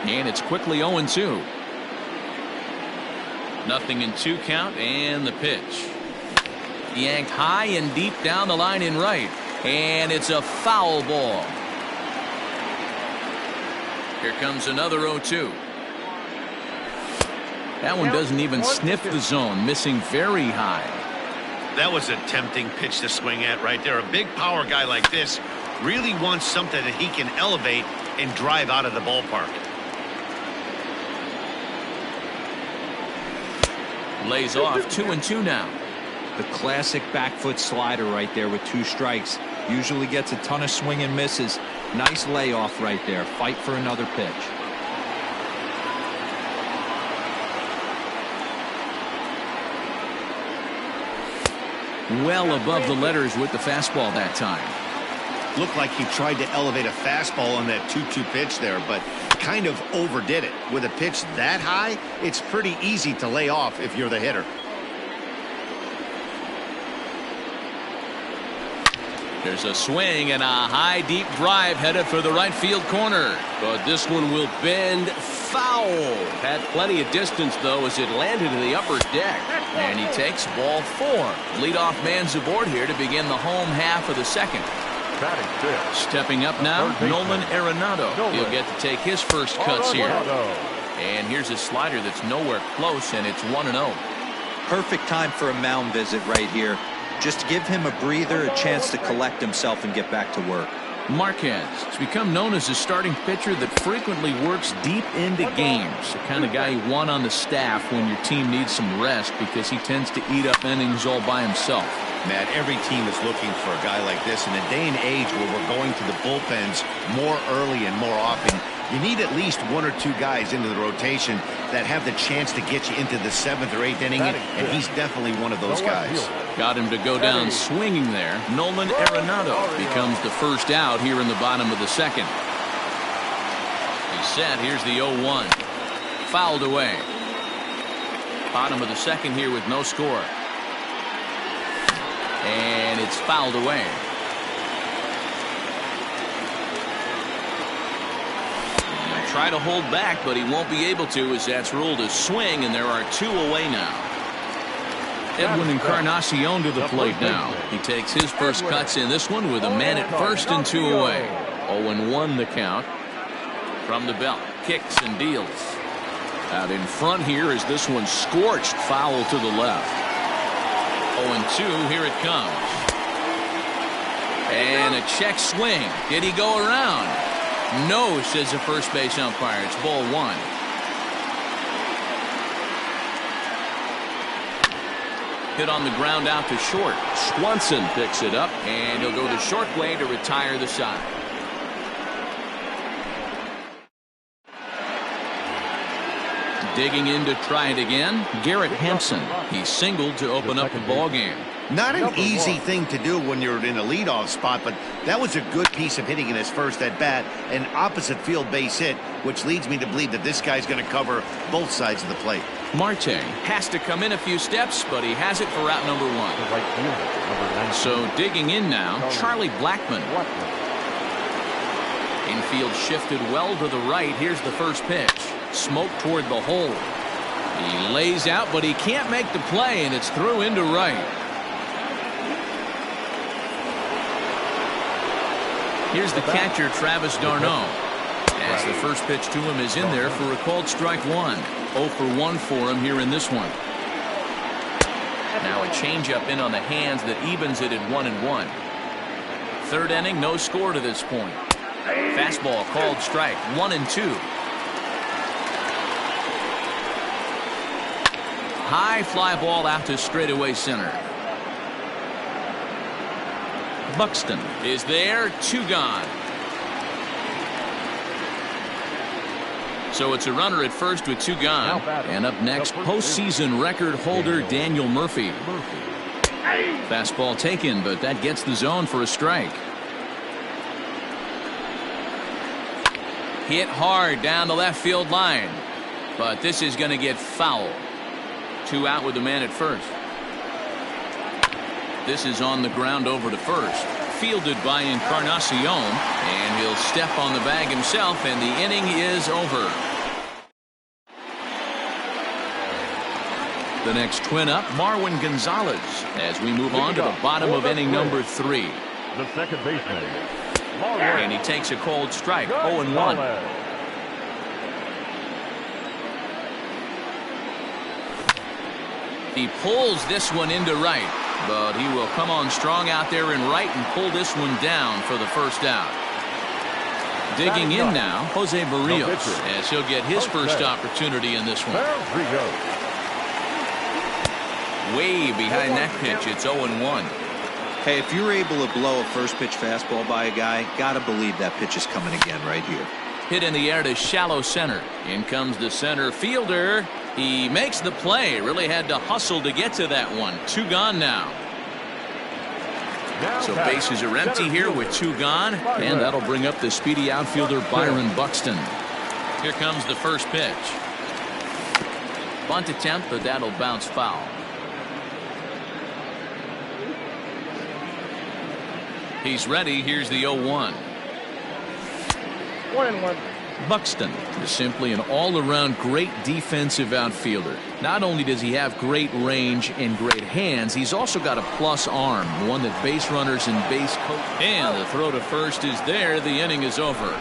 And it's quickly 0-2. 0-2 count and the pitch. Yanked high and deep down the line in right. And it's a foul ball. Here comes another 0-2. That one doesn't even sniff the zone, missing very high. That was a tempting pitch to swing at right there. A big power guy like this really wants something that he can elevate and drive out of the ballpark. Lays off 2-2 now. The classic back foot slider right there with 2 strikes. Usually gets a ton of swing and misses. Nice layoff right there. Fight for another pitch. Well above the letters with the fastball that time. Looked like he tried to elevate a fastball on that 2-2 pitch there, but kind of overdid it. With a pitch that high, it's pretty easy to lay off if you're the hitter. There's a swing and a high deep drive headed for the right field corner. But this one will bend foul. Had plenty of distance though as it landed in the upper deck. And he takes ball 4. Leadoff man's aboard here to begin the home half of the second. Stepping up now, Nolan Arenado. He'll get to take his first cuts here. And here's a slider that's nowhere close, and it's 1-0. Perfect time for a mound visit right here. Just give him a breather, a chance to collect himself and get back to work. Marquez has become known as a starting pitcher that frequently works deep into games. The kind of guy you want on the staff when your team needs some rest because he tends to eat up innings all by himself. Matt, every team is looking for a guy like this. In a day and age where we're going to the bullpens more early and more often, you need at least 1 or 2 guys into the rotation that have the chance to get you into the 7th or 8th inning, and he's definitely one of those guys. Got him to go down swinging there. Nolan Arenado becomes the first out here in the bottom of the second. He's set. Here's the 0-1. Fouled away. Bottom of the second here with no score. And it's fouled away. He'll try to hold back, but he won't be able to as that's ruled a swing, and there are 2 away now. Edwin Encarnacion to the plate now. He takes his first cuts in this one with a man at first and 2 away. 0-1 the count. From the belt, kicks and deals. Out in front here is this one scorched foul to the left. 0-2, here it comes. And a check swing. Did he go around? No, says the first base umpire. It's ball 1. Hit on the ground out to short. Swanson picks it up, and he'll go the short way to retire the side. Digging in to try it again, Garrett Hampson. He singled to open up the ball game. Not an easy thing to do when you're in a leadoff spot, but that was a good piece of hitting in his first at bat, an opposite field base hit, which leads me to believe that this guy's going to cover both sides of the plate. Marte has to come in a few steps, but he has it for route number 1. So digging in now, Charlie Blackmon. Infield shifted well to the right. Here's the first pitch. Smoke toward the hole. He lays out, but he can't make the play, and it's through into right. Here's the catcher, Travis d'Arnaud. As the first pitch to him is in there for a called strike 1. 0 for 1 for him here in this one. Now a changeup in on the hands that evens it at 1-1. Third inning, no score to this point. Fastball called strike, 1-2. High fly ball out to straightaway center. Buxton is there, 2 gone. So it's a runner at first with 2 gone. And up next, postseason record holder Daniel Murphy. Fastball taken, but that gets the zone for a strike. Hit hard down the left field line, but this is going to get foul. 2 out with the man at first. This is on the ground over to first. Fielded by Encarnacion, and he'll step on the bag himself, and the inning is over. The next twin up, Marwin Gonzalez, as we move on to the bottom of inning number 3. The second baseman. And he takes a cold strike, 0-1. He pulls this one into right, but he will come on strong out there in right and pull this one down for the first out. Digging in now, Jose Barrios, as he'll get his first opportunity in this one. Way behind that pitch, it's 0-1. Hey, if you're able to blow a first pitch fastball by a guy, gotta believe that pitch is coming again right here. Hit in the air to shallow center. In comes the center fielder. He makes the play. Really had to hustle to get to that one. 2 gone now. So bases are empty here with 2 gone, and that'll bring up the speedy outfielder Byron Buxton. Here comes the first pitch. Bunt attempt, but that'll bounce foul. He's ready. Here's the 0-1. 1-1. Buxton is simply an all-around great defensive outfielder. Not only does he have great range and great hands, he's also got a plus arm, one that base runners and base coach. And the throw to first is there. The inning is over.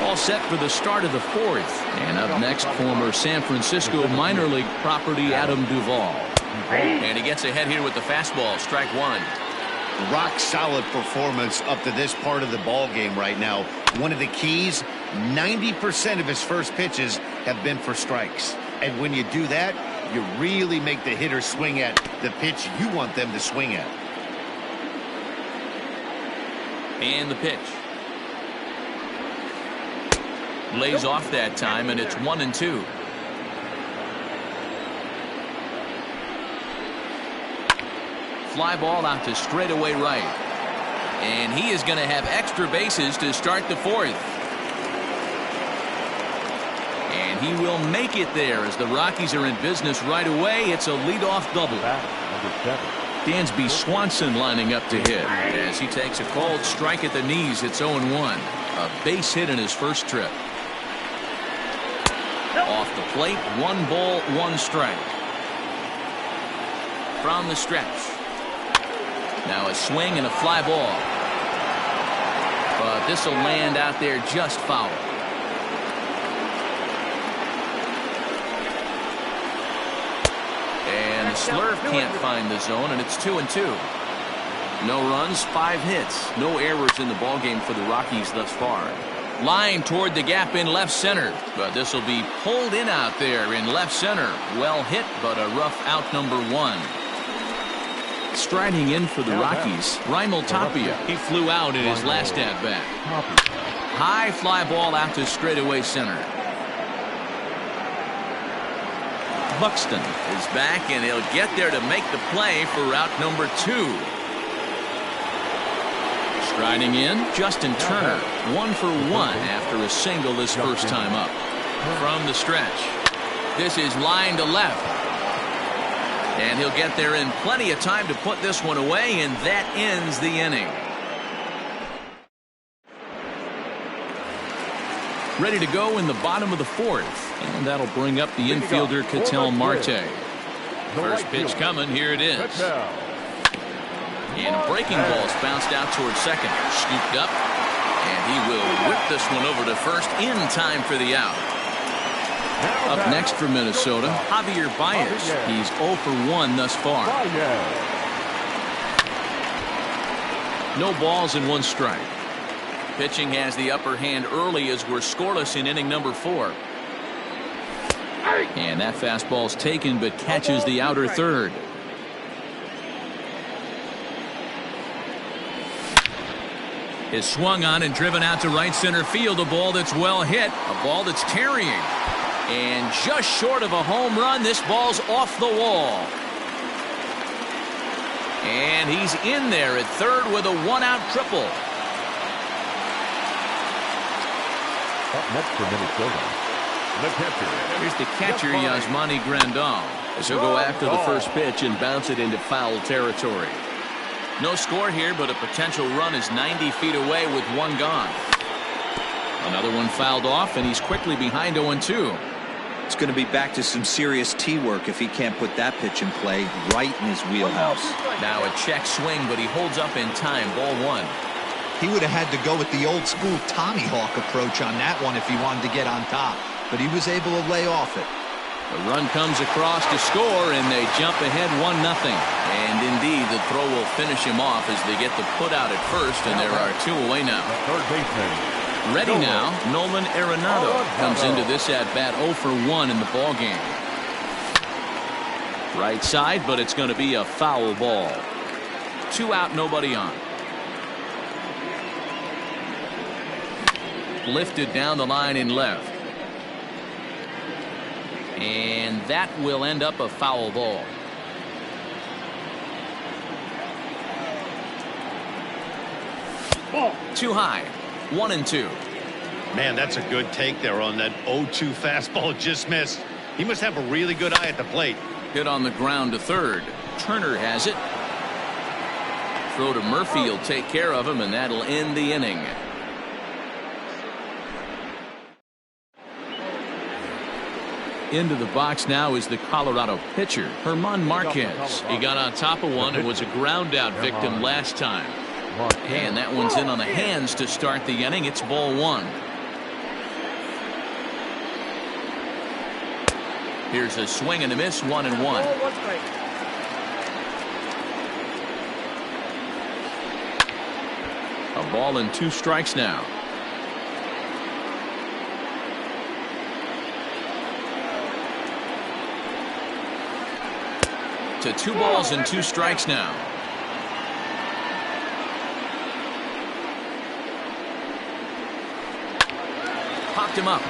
All set for the start of the 4th. And up next, former San Francisco minor league property Adam Duvall. And he gets ahead here with the fastball, strike 1. Rock solid performance up to this part of the ball game right now. One of the keys, 90% of his first pitches have been for strikes. And when you do that, you really make the hitter swing at the pitch you want them to swing at. And the pitch. Lays off that time, and it's 1-2. Fly ball out to straightaway right. And he is going to have extra bases to start the 4th. And he will make it there as the Rockies are in business right away. It's a leadoff double. Dansby Swanson lining up to hit as he takes a called strike at the knees. It's 0-1. A base hit in his first trip. Off the plate, 1 ball, 1 strike. From the stretch. Now a swing and a fly ball. But this will land out there just foul. And the slurve can't find the zone, and it's 2-2. No runs, 5 hits. No errors in the ballgame for the Rockies thus far. Line toward the gap in left center, but this will be pulled in out there in left center. Well hit, but a rough out, number 1. Striding in for the Rockies, Raimel Tapia. He flew out in his last at-bat. High fly ball out to straightaway center. Buxton is back, and he'll get there to make the play for route number 2. Striding in, Justin Turner, 1 for 1 after a single his first time up. From the stretch, this is line to left. And he'll get there in plenty of time to put this one away, and that ends the inning. Ready to go in the bottom of the 4th, and that'll bring up the infielder Ketel Marte. First pitch coming, here it is. And a breaking ball's bounced out towards second. Scooped up, and he will whip this one over to first in time for the out. Up next for Minnesota, Javier Baez. He's 0 for 1 thus far. No balls and 1 strike. Pitching has the upper hand early as we're scoreless in inning number 4. And that fastball's taken but catches the outer third. Is swung on and driven out to right center field. A ball that's well hit. A ball that's tarrying. And just short of a home run, this ball's off the wall. And he's in there at third with a 1-out triple. Up next for Minnesota, the catcher. Here's the catcher, Yasmani Grandal, as he'll go after the first pitch and bounce it into foul territory. No score here, but a potential run is 90 feet away with 1 gone. Another one fouled off, and he's quickly behind 0-2. It's going to be back to some serious tee work if he can't put that pitch in play right in his wheelhouse. Now a check swing, but he holds up in time. Ball 1. He would have had to go with the old school Tommy Hawk approach on that one if he wanted to get on top, but he was able to lay off it. The run comes across to score, and they jump ahead 1-0. And indeed, the throw will finish him off as they get the put out at first, and there are 2 away now. Third baseman. Ready now, Nolan Arenado comes into this at-bat 0 for 1 in the ballgame. Right side, but it's going to be a foul ball. 2 out, nobody on. Lifted down the line in left. And that will end up a foul ball. Too high. 1-2. Man, that's a good take there on that 0-2 fastball. Just missed. He must have a really good eye at the plate. Hit on the ground to third. Turner has it. Throw to Murphy will take care of him, and that'll end the inning. Into the box now is the Colorado pitcher, Herman Marquez. He got on top of one and was a ground out victim last time. And that one's in on the hands to start the inning. It's ball 1. Here's a swing and a miss, 1-1. A ball and 2 strikes now. To 2 balls and 2 strikes now. Popped him up.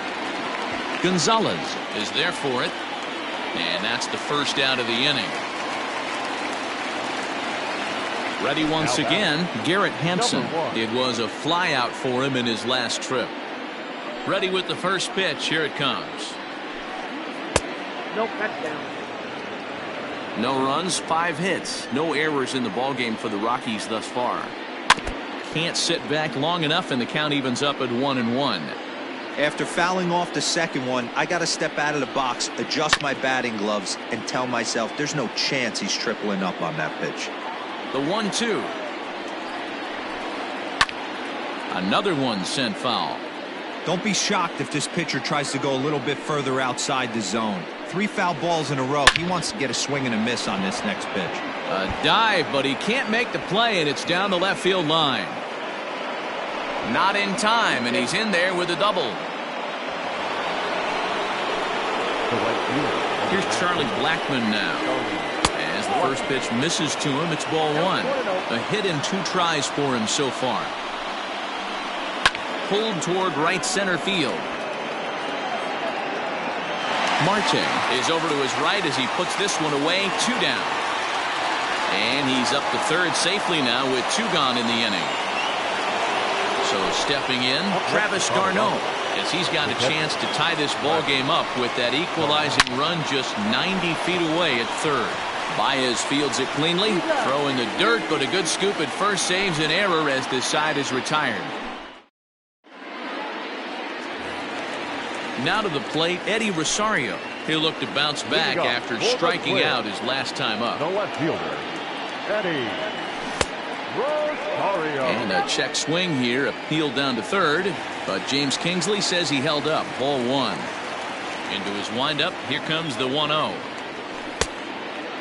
Gonzalez is there for it. And that's the first out of the inning. Ready once again, Garrett Hampson. It was a fly out for him in his last trip. Ready with the first pitch. Here it comes. Nope, that's down. No runs, 5 hits, no errors in the ballgame for the Rockies thus far. Can't sit back long enough, and the count evens up at 1-1. After fouling off the second one, I got to step out of the box, adjust my batting gloves, and tell myself there's no chance he's tripling up on that pitch. The 1-2. Another one sent foul. Don't be shocked if this pitcher tries to go a little bit further outside the zone. 3 foul balls in a row. He wants to get a swing and a miss on this next pitch. A dive, but he can't make the play, and it's down the left field line. Not in time, and he's in there with a double. Here's Charlie Blackmon now. As the first pitch misses to him, it's ball one. A hit in 2 tries for him so far. Pulled toward right center field. Marte is over to his right as he puts this one away. 2 down. And he's up to third safely now with 2 gone in the inning. So stepping in, Travis d'Arnaud, as he's got a chance to tie this ball game up with that equalizing run just 90 feet away at third. Baez fields it cleanly, throw in the dirt, but a good scoop at first saves an error as this side is retired. Now to the plate, Eddie Rosario. He'll look to bounce back after striking out his last time up. The left fielder, Eddie Rosario. And a check swing here, appealed down to third, but James Kingsley says he held up. Ball one. Into his windup, here comes the 1-0.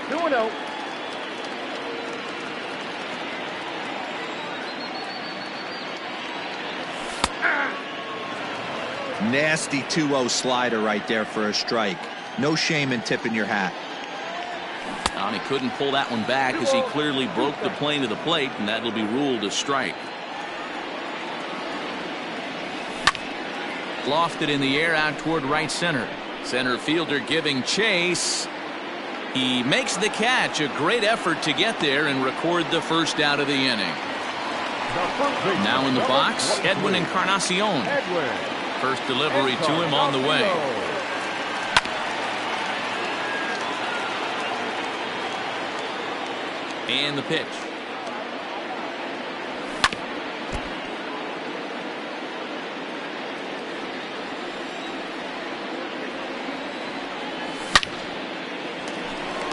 2-0. Nasty 2-0 slider right there for a strike. No shame in tipping your hat. And he couldn't pull that one back as he clearly broke the plane of the plate, and that'll be ruled a strike. Lofted in the air out toward right center. Center fielder giving chase. He makes the catch. A great effort to get there and record the first out of the inning. Now in the box, Edwin Encarnacion. First delivery to him on the way. And the pitch.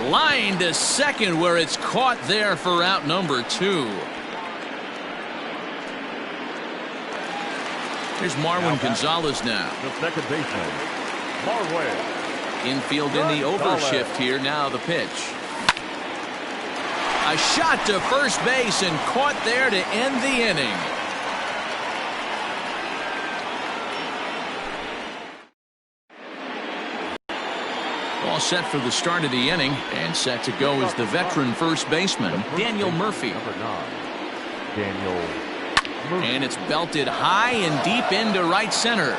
Line to second where it's caught there for out number 2. Here's Marwin Gonzalez now. The second baseman, Marwin. Infield in the overshift here. Now the pitch. A shot to first base and caught there to end the inning. All set for the start of the inning, and set to go is the veteran first baseman, Daniel Murphy. Number 9, Daniel Murphy. And it's belted high and deep into right center.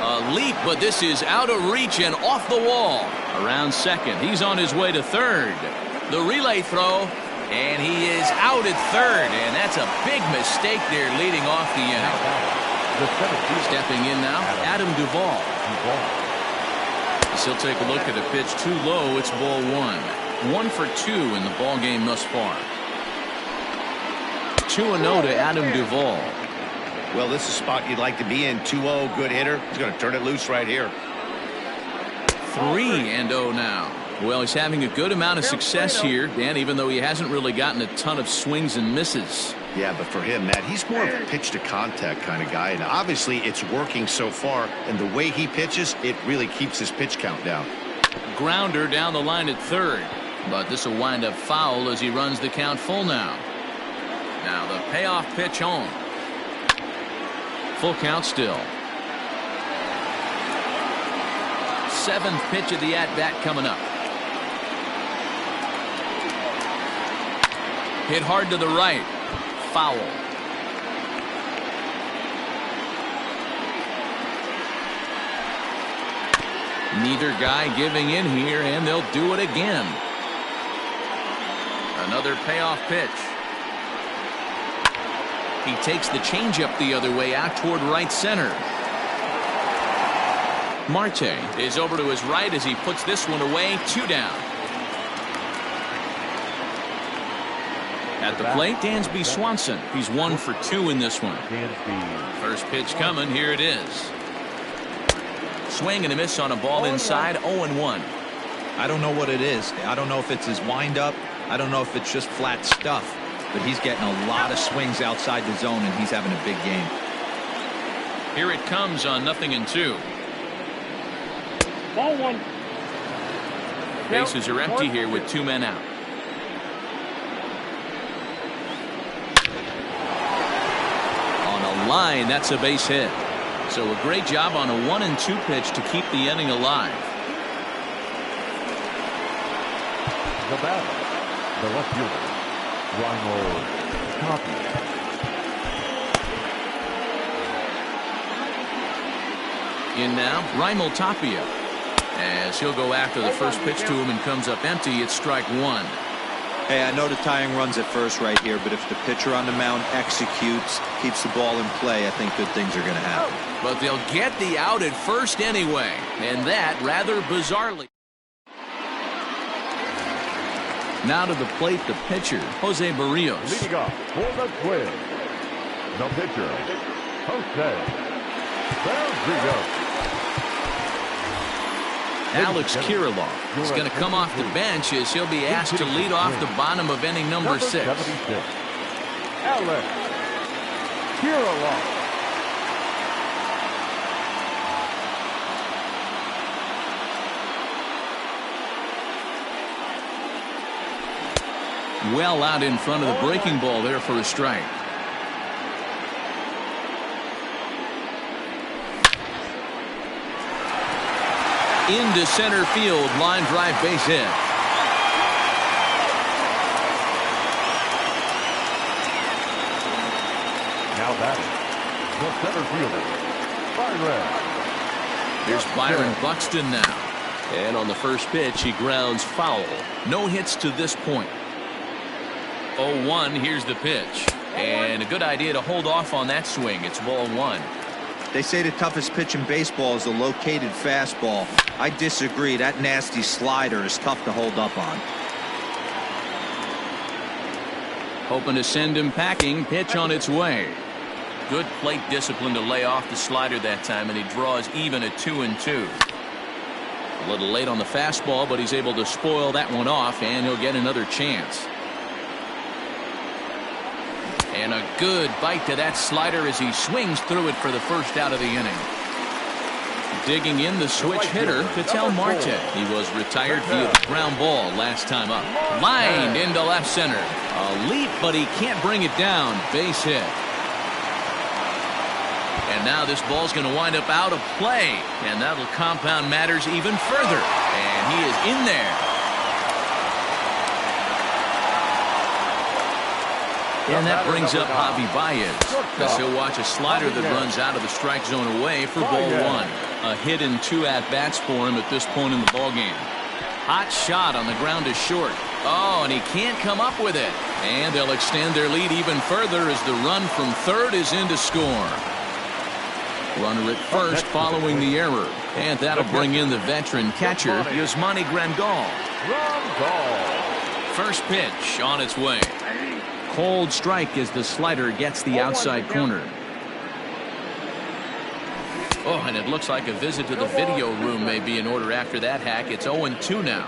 A leap, but this is out of reach and off the wall. Around second. He's on his way to third. The relay throw, and he is out at third, and that's a big mistake there leading off the inning. Stepping in now, Adam Duvall. He'll take a look at a pitch too low. It's ball one. 1 for 2 in the ball game thus far. 2-0 to Adam Duvall. Well, this is a spot you'd like to be in. 2-0, good hitter. He's going to turn it loose right here. 3-0 now. Well, he's having a good amount of success here, Dan, even though he hasn't really gotten a ton of swings and misses. Yeah, but for him, Matt, he's more of a pitch to contact kind of guy, and obviously it's working so far, and the way he pitches, it really keeps his pitch count down. Grounder down the line at third, but this will wind up foul as he runs the count full now. Now the payoff pitch home. Full count still. 7th pitch of the at-bat coming up. Hit hard to the right. Foul. Neither guy giving in here, and they'll do it again. Another payoff pitch. He takes the changeup the other way out toward right center. Marte is over to his right as he puts this one away. 2 down. At the plate, Dansby Swanson. He's 1 for 2 in this one. First pitch coming. Here it is. Swing and a miss on a ball inside. 0-1. I don't know what it is. I don't know if it's his windup. I don't know if it's just flat stuff. But he's getting a lot of swings outside the zone, and he's having a big game. Here it comes on 0-2. Ball one. Bases are empty here with 2 men out. line. That's a base hit. So a great job on a 1-2 pitch to keep the inning alive. The batter, the left fielder, Ronald Tapia. In now, Raimel Tapia. As he'll go after the first pitch to him and comes up empty, it's strike one. Hey, I know the tying runs at first right here, but if the pitcher on the mound executes, keeps the ball in play, I think good things are going to happen. But they'll get the out at first anyway, and that rather bizarrely. Now to the plate, the pitcher, Jose Barrios. Leading off for the Twins, the pitcher, Jose Barrios. Alex Kirilloff is going to come off the bench as he'll be asked to lead off the bottom of inning number 6. Alex Kirilloff. Well out in front of the breaking ball there for a strike. Into center field, line drive, base hit. Now batting, the center fielder, Byron. Here's Byron Buxton now. And on the first pitch, he grounds foul. No hits to this point. 0-1, here's the pitch. And a good idea to hold off on that swing. It's ball one. They say the toughest pitch in baseball is the located fastball. I disagree. That nasty slider is tough to hold up on. Hoping to send him packing. Pitch on its way. Good plate discipline to lay off the slider that time, and he draws even at 2-2. A little late on the fastball, but he's able to spoil that one off, and he'll get another chance. And a good bite to that slider as he swings through it for the first out of the inning. Digging in the switch hitter, Ketel Marte. He was retired via the ground ball last time up. Lined into left center. A leap, but he can't bring it down. Base hit. And now this ball's going to wind up out of play. And that'll compound matters even further. And he is in there. And that brings up Javi Baez. Because he'll watch a slider that runs out of the strike zone away for ball one. A hit and 2 at-bats for him at this point in the ballgame. Hot shot on the ground is short. Oh, and he can't come up with it. And they'll extend their lead even further as the run from third is in to score. Runner at first following the error. And that'll bring in the veteran catcher, Yasmani Grandal. First pitch on its way. Cold strike as the slider gets the outside corner. Oh, and it looks like a visit to the video room may be in order after that hack. It's 0-2 now.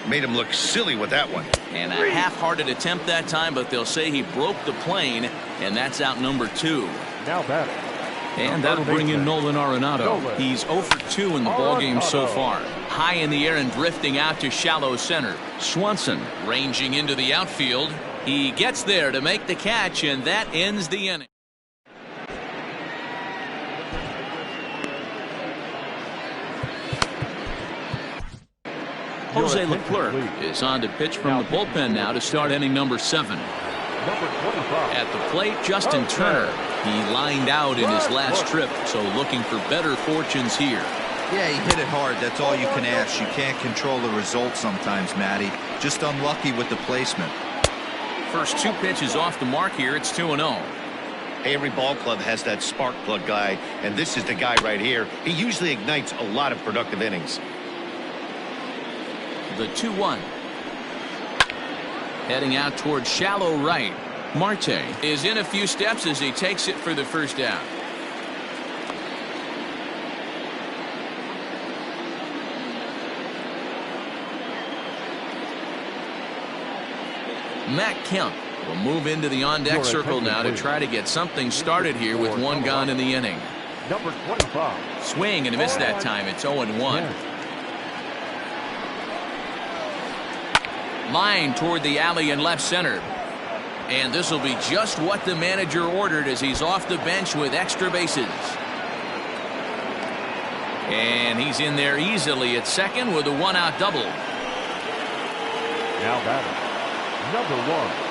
Made him look silly with that one. And a half-hearted attempt that time, but they'll say he broke the plane, and that's out number 2. Now batting. And that'll bring in Nolan Arenado. He's 0 for 2 in the ballgame so far. High in the air and drifting out to shallow center. Swanson ranging into the outfield. He gets there to make the catch, and that ends the inning. Jose Leclerc is on to pitch from the bullpen now to start inning number 7. At the plate, Justin Turner. He lined out in his last trip, so looking for better fortunes here. Yeah, he hit it hard. That's all you can ask. You can't control the result sometimes, Matty. Just unlucky with the placement. First 2 pitches off the mark here. It's 2-0. Every ball club has that spark plug guy, and this is the guy right here. He usually ignites a lot of productive innings. The 2-1. Heading out towards shallow right. Marte is in a few steps as he takes it for the first out. Matt Kemp will move into the on-deck circle now to try to get something started here with 1 gone in the inning. Number 25. Swing and a miss that time. It's 0-1. Line toward the alley in left center. And this will be just what the manager ordered as he's off the bench with extra bases. And he's in there easily at second with a one-out double. Now batting, number 1.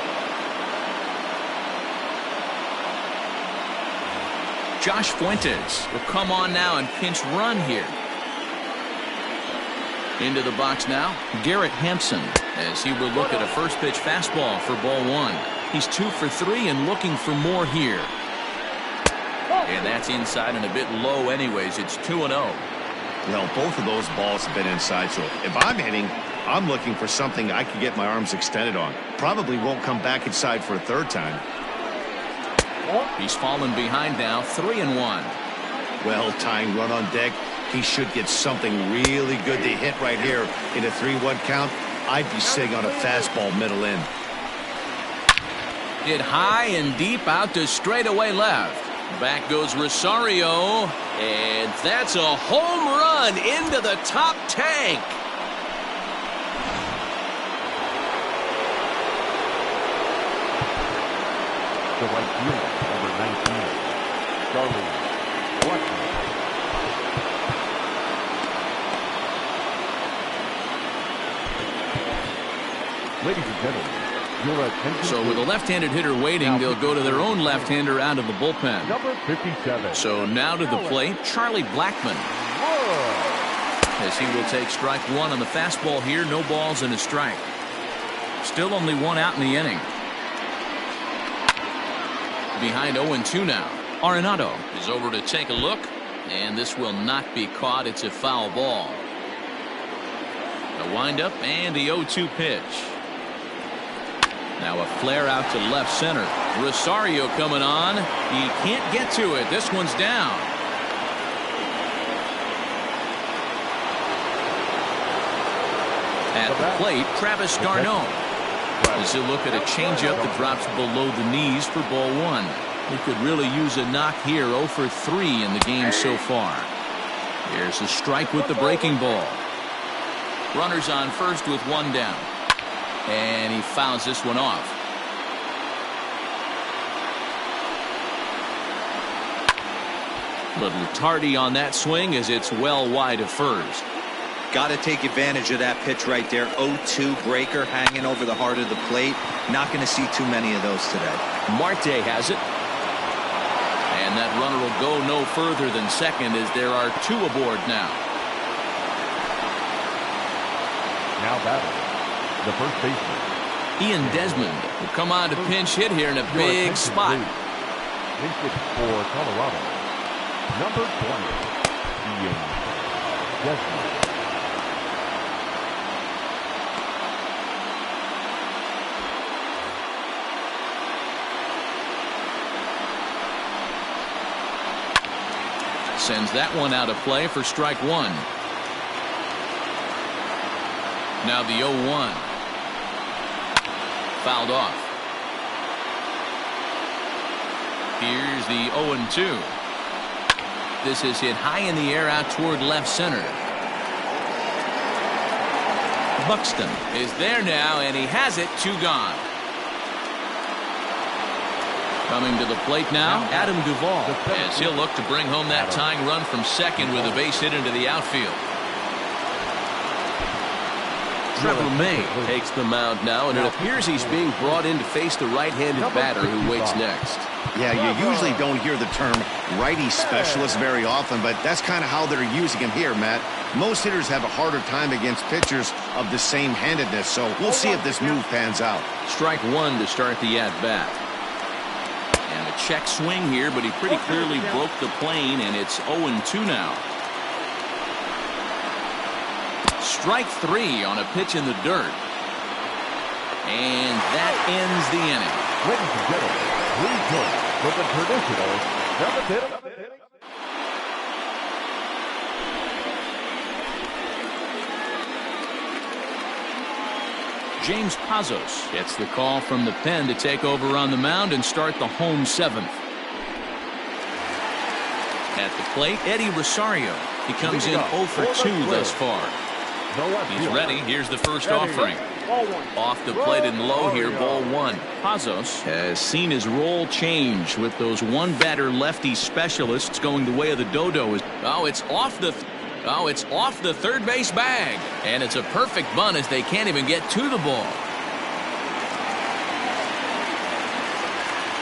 Josh Fuentes will come on now and pinch run here. Into the box now, Garrett Hampson, as he will look at a first pitch fastball for ball 1. He's 2 for 3 and looking for more here. And that's inside and a bit low anyways. It's 2-0. Well, both of those balls have been inside, so if I'm hitting, I'm looking for something I can get my arms extended on. Probably won't come back inside for a third time. He's fallen behind now, 3-1. Well, tying run on deck. He should get something really good to hit right here in a 3-1 count. I'd be sitting on a fastball middle in. Hit high and deep out to straightaway left. Back goes Rosario, and that's a home run into the top tank. The right fielder, number 19, Charlie Blackman. Ladies and gentlemen, your attention. So with a left-handed hitter waiting, they'll go to their own left-hander out of the bullpen. Number 57. So now to the plate, Charlie Blackman. As he will take strike 1 on the fastball here, no balls and a strike. Still only 1 out in the inning. Behind 0-2 now. Arenado is over to take a look, and this will not be caught. It's a foul ball. A windup and the 0-2 pitch. Now a flare out to left center. Rosario coming on. He can't get to it. This one's down. At the plate, Travis d'Arnaud. As you look at a changeup that drops below the knees for ball 1. He could really use a knock here. 0 for 3 in the game so far. Here's a strike with the breaking ball. Runners on first with 1 down. And he fouls this one off. Little tardy on that swing as it's well wide of first. Got to take advantage of that pitch right there. 0-2 breaker hanging over the heart of the plate. Not going to see too many of those today. Marte has it. And that runner will go no further than second as there are 2 aboard now. Now batting, the first baseman, Ian Desmond will come on to pinch hit here in a big spot. Pinch hit for Colorado, number 20, Ian Desmond. Sends that one out of play for strike 1. Now the 0-1. Fouled off. Here's the 0-2. This is hit high in the air out toward left center. Buxton is there now, and he has it. 2 gone. Coming to the plate now, Adam Duvall, as he'll look to bring home that tying run from second with a base hit into the outfield. Trevor May takes the mound now, and it appears he's being brought in to face the right-handed batter who waits next. Yeah, you usually don't hear the term righty specialist very often, but that's kind of how they're using him here, Matt. Most hitters have a harder time against pitchers of the same handedness, so we'll see if this move pans out. Strike 1 to start the at-bat. And a check swing here, but he pretty clearly broke the plane, and it's 0-2 now. Strike 3 on a pitch in the dirt. And that ends the inning. Ladies and gentlemen, please join for the traditional 7th inning. James Pazos gets the call from the pen to take over on the mound and start the home 7th. At the plate, Eddie Rosario. He comes in 0 for 2 thus far. He's ready. Here's the first offering. Ball one. Off the plate and low here, ball one. Pazos has seen his role change with those one-batter lefty specialists going the way of the dodo. Oh, it's off the third base bag. And it's a perfect bunt as they can't even get to the ball.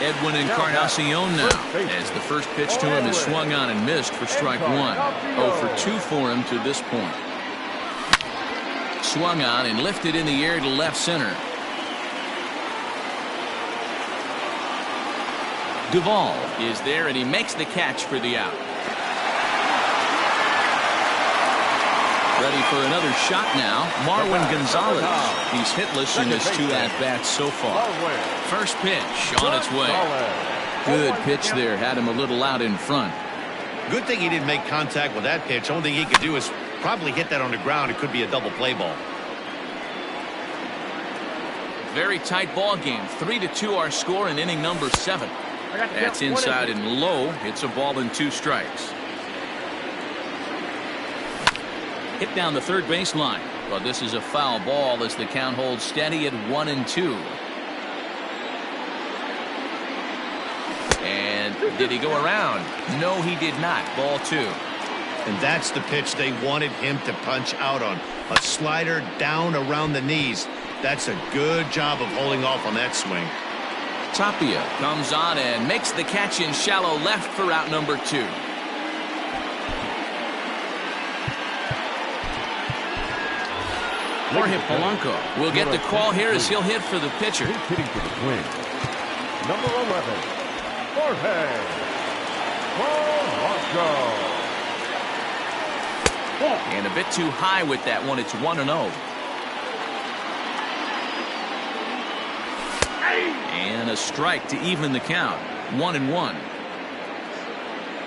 Edwin Encarnacion now, as the first pitch to him is swung on and missed for strike one. 0 for 2 for him to this point. Swung on and lifted in the air to left center. Duvall is there, and he makes the catch for the out. Ready for another shot now, Marwin Gonzalez. He's hitless in his 2 at-bats so far. First pitch on its way. Good pitch there, had him a little out in front. Good thing he didn't make contact with that pitch. Only thing he could do is probably hit that on the ground. It could be a double play ball. Very tight ball game. 3-2 our score in inning number 7. That's inside and low. It's a ball and 2 strikes. Hit down the third baseline, but this is a foul ball as the count holds steady at 1-2. And did he go around? No, he did not. Ball 2. And that's the pitch they wanted him to punch out on. A slider down around the knees. That's a good job of holding off on that swing. Tapia comes on and makes the catch in shallow left for out number 2. Jorge Polanco will get the call here as he'll hit for the pitcher. He's hitting for the swing. Number 11, Jorge Polanco. And a bit too high with that one. It's 1-0. And a strike to even the count. 1-1.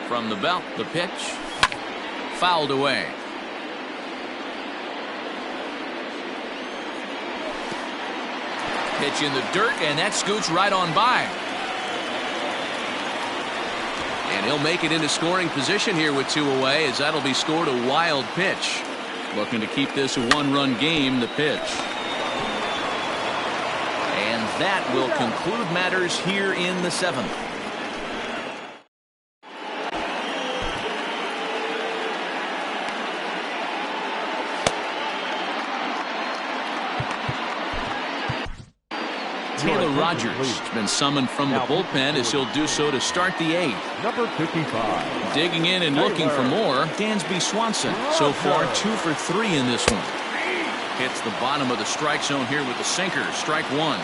From the belt, the pitch. Fouled away. Pitch in the dirt, and that scoots right on by. And he'll make it into scoring position here with 2 away, as that'll be scored a wild pitch. Looking to keep this a 1-run game, the pitch. And that will conclude matters here in the 7th. Taylor Rogers has been summoned from the bullpen as he'll do so to start the 8th. Number 55. Digging in and looking for more, Dansby Swanson. So far 2 for 3 in this one. Hits the bottom of the strike zone here with the sinker. Strike 1.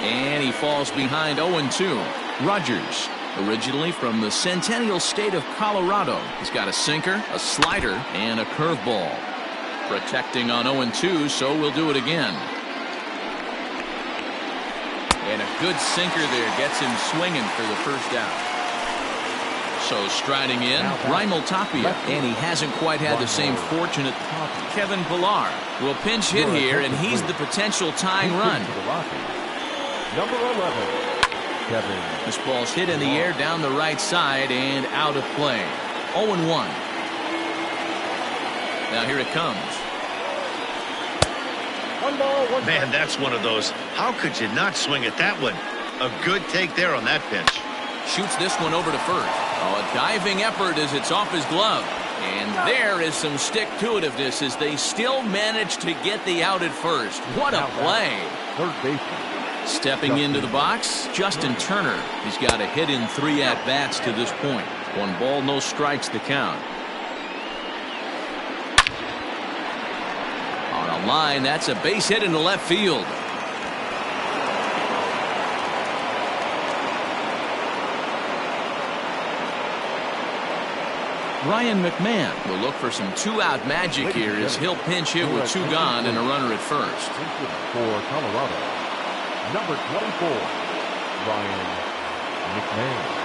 And he falls behind 0-2. Rogers, originally from the Centennial State of Colorado. He's got a sinker, a slider, and a curveball. Protecting on 0-2, so we'll do it again. And a good sinker there gets him swinging for the first out. So striding in, Raimel Tapia, and he hasn't quite had the same fortunate. Kevin Pillar will pinch hit here, and he's the potential tying run. Number 11, Kevin. This ball's hit in the air down the right side and out of play. 0-1. Now here it comes. 1 ball, 1 Man, that's one of those. How could you not swing at that one? A good take there on that pitch. Shoots this one over to first. Oh, a diving effort as it's off his glove. And there is some stick-to-itiveness as they still manage to get the out at first. What a play. Third baseman. Stepping into the box, Justin Turner. He's got a hit in 3 at-bats to this point. 1 ball, no strikes the count. On a line, that's a base hit into left field. Ryan McMahon will look for some 2-out magic here as he'll pinch hit with 2 gone and a runner at first. For Colorado, number 24, Ryan McMahon.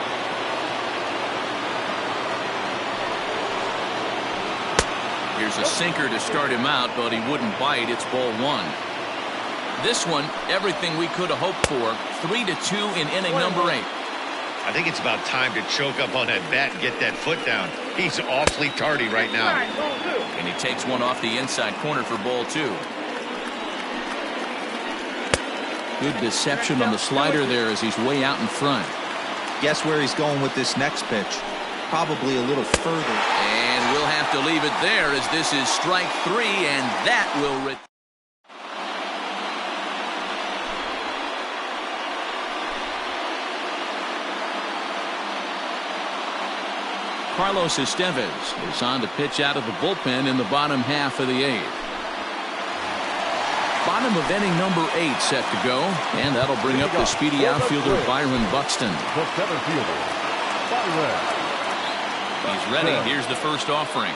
Here's a sinker to start him out, but he wouldn't bite. It's ball 1. This one, everything we could have hoped for. 3-2 in inning number 8. I think it's about time to choke up on that bat and get that foot down. He's awfully tardy right now. And he takes one off the inside corner for ball 2. Good deception on the slider there as he's way out in front. Guess where he's going with this next pitch? Probably a little further. And we'll have to leave it there as this is strike 3, and that will Carlos Estevez is on to pitch out of the bullpen in the bottom half of the 8th. Bottom of inning number 8 set to go, and that'll bring up the speedy outfielder Byron Buxton. The center fielder, Byron. He's ready. Here's the first offering.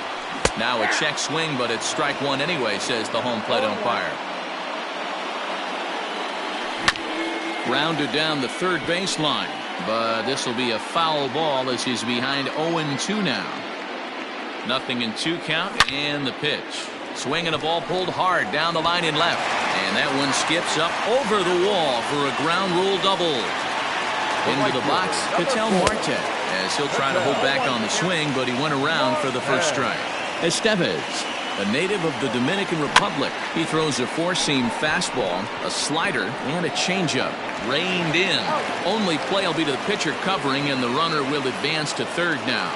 Now a check swing, but it's strike 1 anyway, says the home plate umpire. Grounded down the third baseline. But this will be a foul ball as he's behind 0-2 now. 0-2 count, and the pitch. Swinging a ball pulled hard down the line in left. And that one skips up over the wall for a ground rule double. Into the box, Ketel Marte, as he'll try to hold back on the swing, but he went around for the first strike. Estevez, a native of the Dominican Republic. He throws a four-seam fastball, a slider, and a changeup. Reined in. Only play will be to the pitcher covering, and the runner will advance to third now.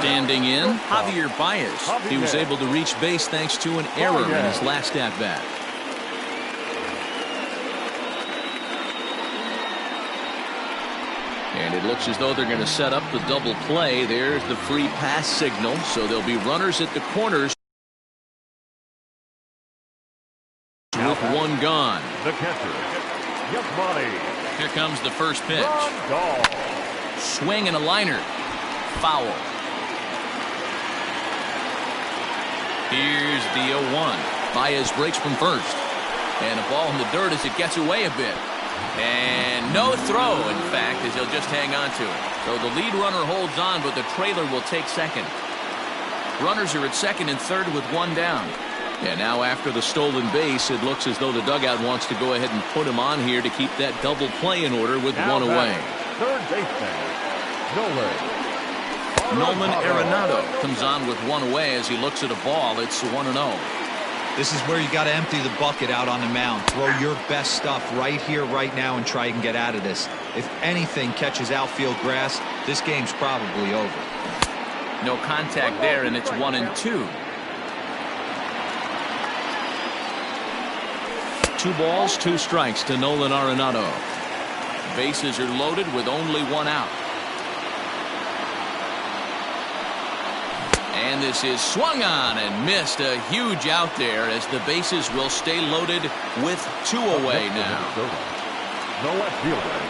Standing in, Javier Baez. He was able to reach base thanks to an error in his last at-bat. And it looks as though they're going to set up the double play. There's the free pass signal, so there'll be runners at the corners with one gone. The catcher, Yasmani. Here comes the first pitch. Swing and a liner. Foul. Here's the 0-1. Baez breaks from first. And a ball in the dirt as it gets away a bit. And no throw, in fact, as he'll just hang on to it. So the lead runner holds on, but the trailer will take second. Runners are at second and third with one down. And now after the stolen base, it looks as though the dugout wants to go ahead and put him on here to keep that double play in order with one away. Third baseman, Nolan Arenado comes on with one away as he looks at a ball. It's 1-0. This is where you got to empty the bucket out on the mound. Throw your best stuff right here, right now, and try and get out of this. If anything catches outfield grass, this game's probably over. No contact there, and it's 1-2. 2 balls, 2 strikes to Nolan Arenado. Bases are loaded with only one out. And this is swung on and missed. A huge out there as the bases will stay loaded with 2 away now. The left fielder,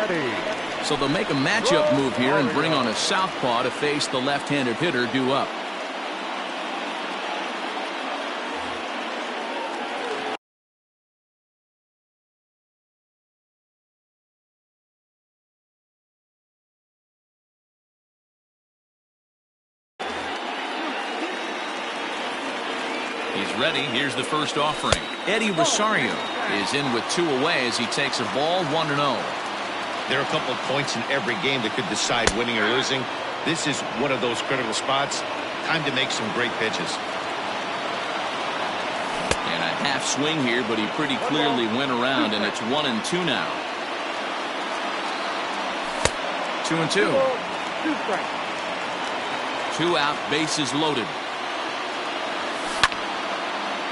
Eddie. So they'll make a matchup move here and bring on a southpaw to face the left-handed hitter due up. He's ready. Here's the first offering. Eddie Rosario is in with 2 away as he takes a ball 1-0. There are a couple of points in every game that could decide winning or losing. This is one of those critical spots. Time to make some great pitches. And a half swing here, but he pretty clearly went around, and it's 1-2 now. 2-2. 2 out, bases loaded.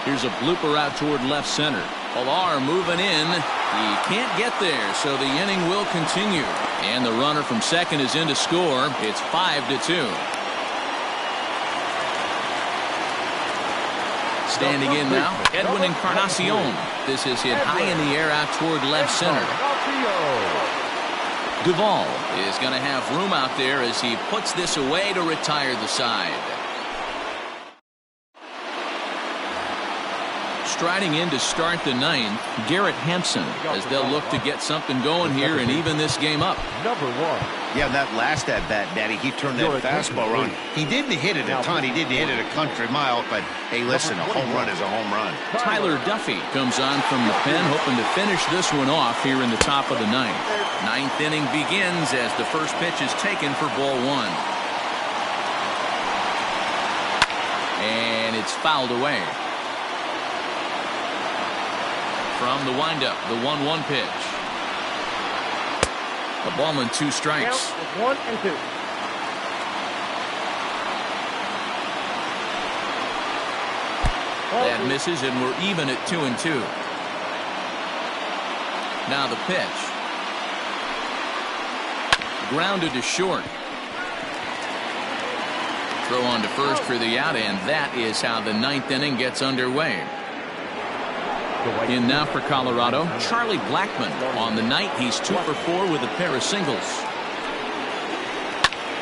Here's a blooper out toward left center. Pilar moving in. He can't get there, so the inning will continue. And the runner from second is in to score. It's 5-2. Standing in now, Edwin Encarnacion. This is hit high in the air out toward left center. Duvall is going to have room out there as he puts this away to retire the side. Striding in to start the 9th, Garrett Hampson, as they'll look to get something going here and even this game up. Number 1. Yeah, that last at-bat, Daddy, he turned that fastball on. He didn't hit it a ton. He didn't hit it a country mile, but, hey, listen, a home run is a home run. Tyler Duffy comes on from the pen, hoping to finish this one off here in the top of the 9th. 9th inning begins as the first pitch is taken for ball 1. it's fouled away. From the windup, the 1-1 pitch. A ball and 2 strikes. Count is 1-2. That misses, and we're even at 2-2. Now the pitch. Grounded to short. Throw on to first for the out, and that is how the 9th inning gets underway. In now for Colorado, Charlie Blackmon. On the night, he's 2 for 4 with a pair of singles.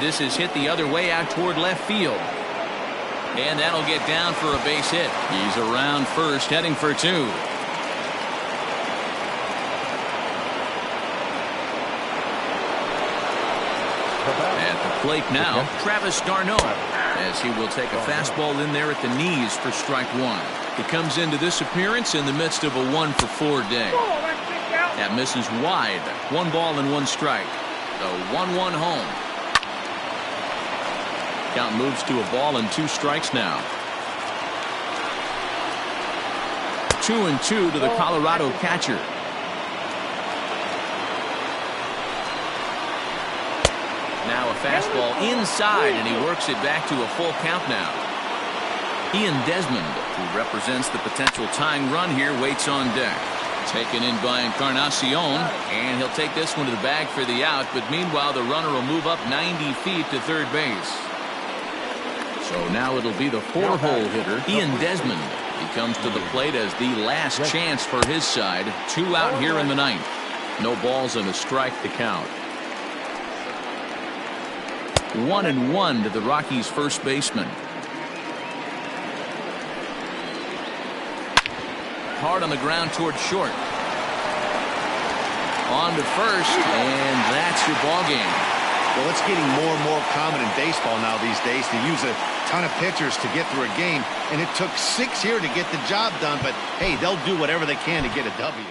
This is hit the other way out toward left field. And that'll get down for a base hit. He's around first, heading for 2. At the plate now, Travis d'Arnaud, as he will take a fastball in there at the knees for strike 1. He comes into this appearance in the midst of a 1 for 4 day. That misses wide. 1 ball and 1 strike. The 1-1 home. Count moves to a ball and 2 strikes now. 2-2 to the Colorado catcher. Now a fastball inside, and he works it back to a full count now. Ian Desmond, who represents the potential tying run here, waits on deck. Taken in by Encarnacion, and he'll take this one to the bag for the out, but meanwhile the runner will move up 90 feet to third base. So now it'll be the 4-hole hitter, Ian Desmond. He comes to the plate as the last chance for his side. 2 out here in the 9th. No balls and a strike to count. 1-1 to the Rockies' first baseman. Hard on the ground toward short. On to first, and that's your ball game. Well, it's getting more and more common in baseball now these days to use a ton of pitchers to get through a game, and it took 6 here to get the job done, but hey, they'll do whatever they can to get a W.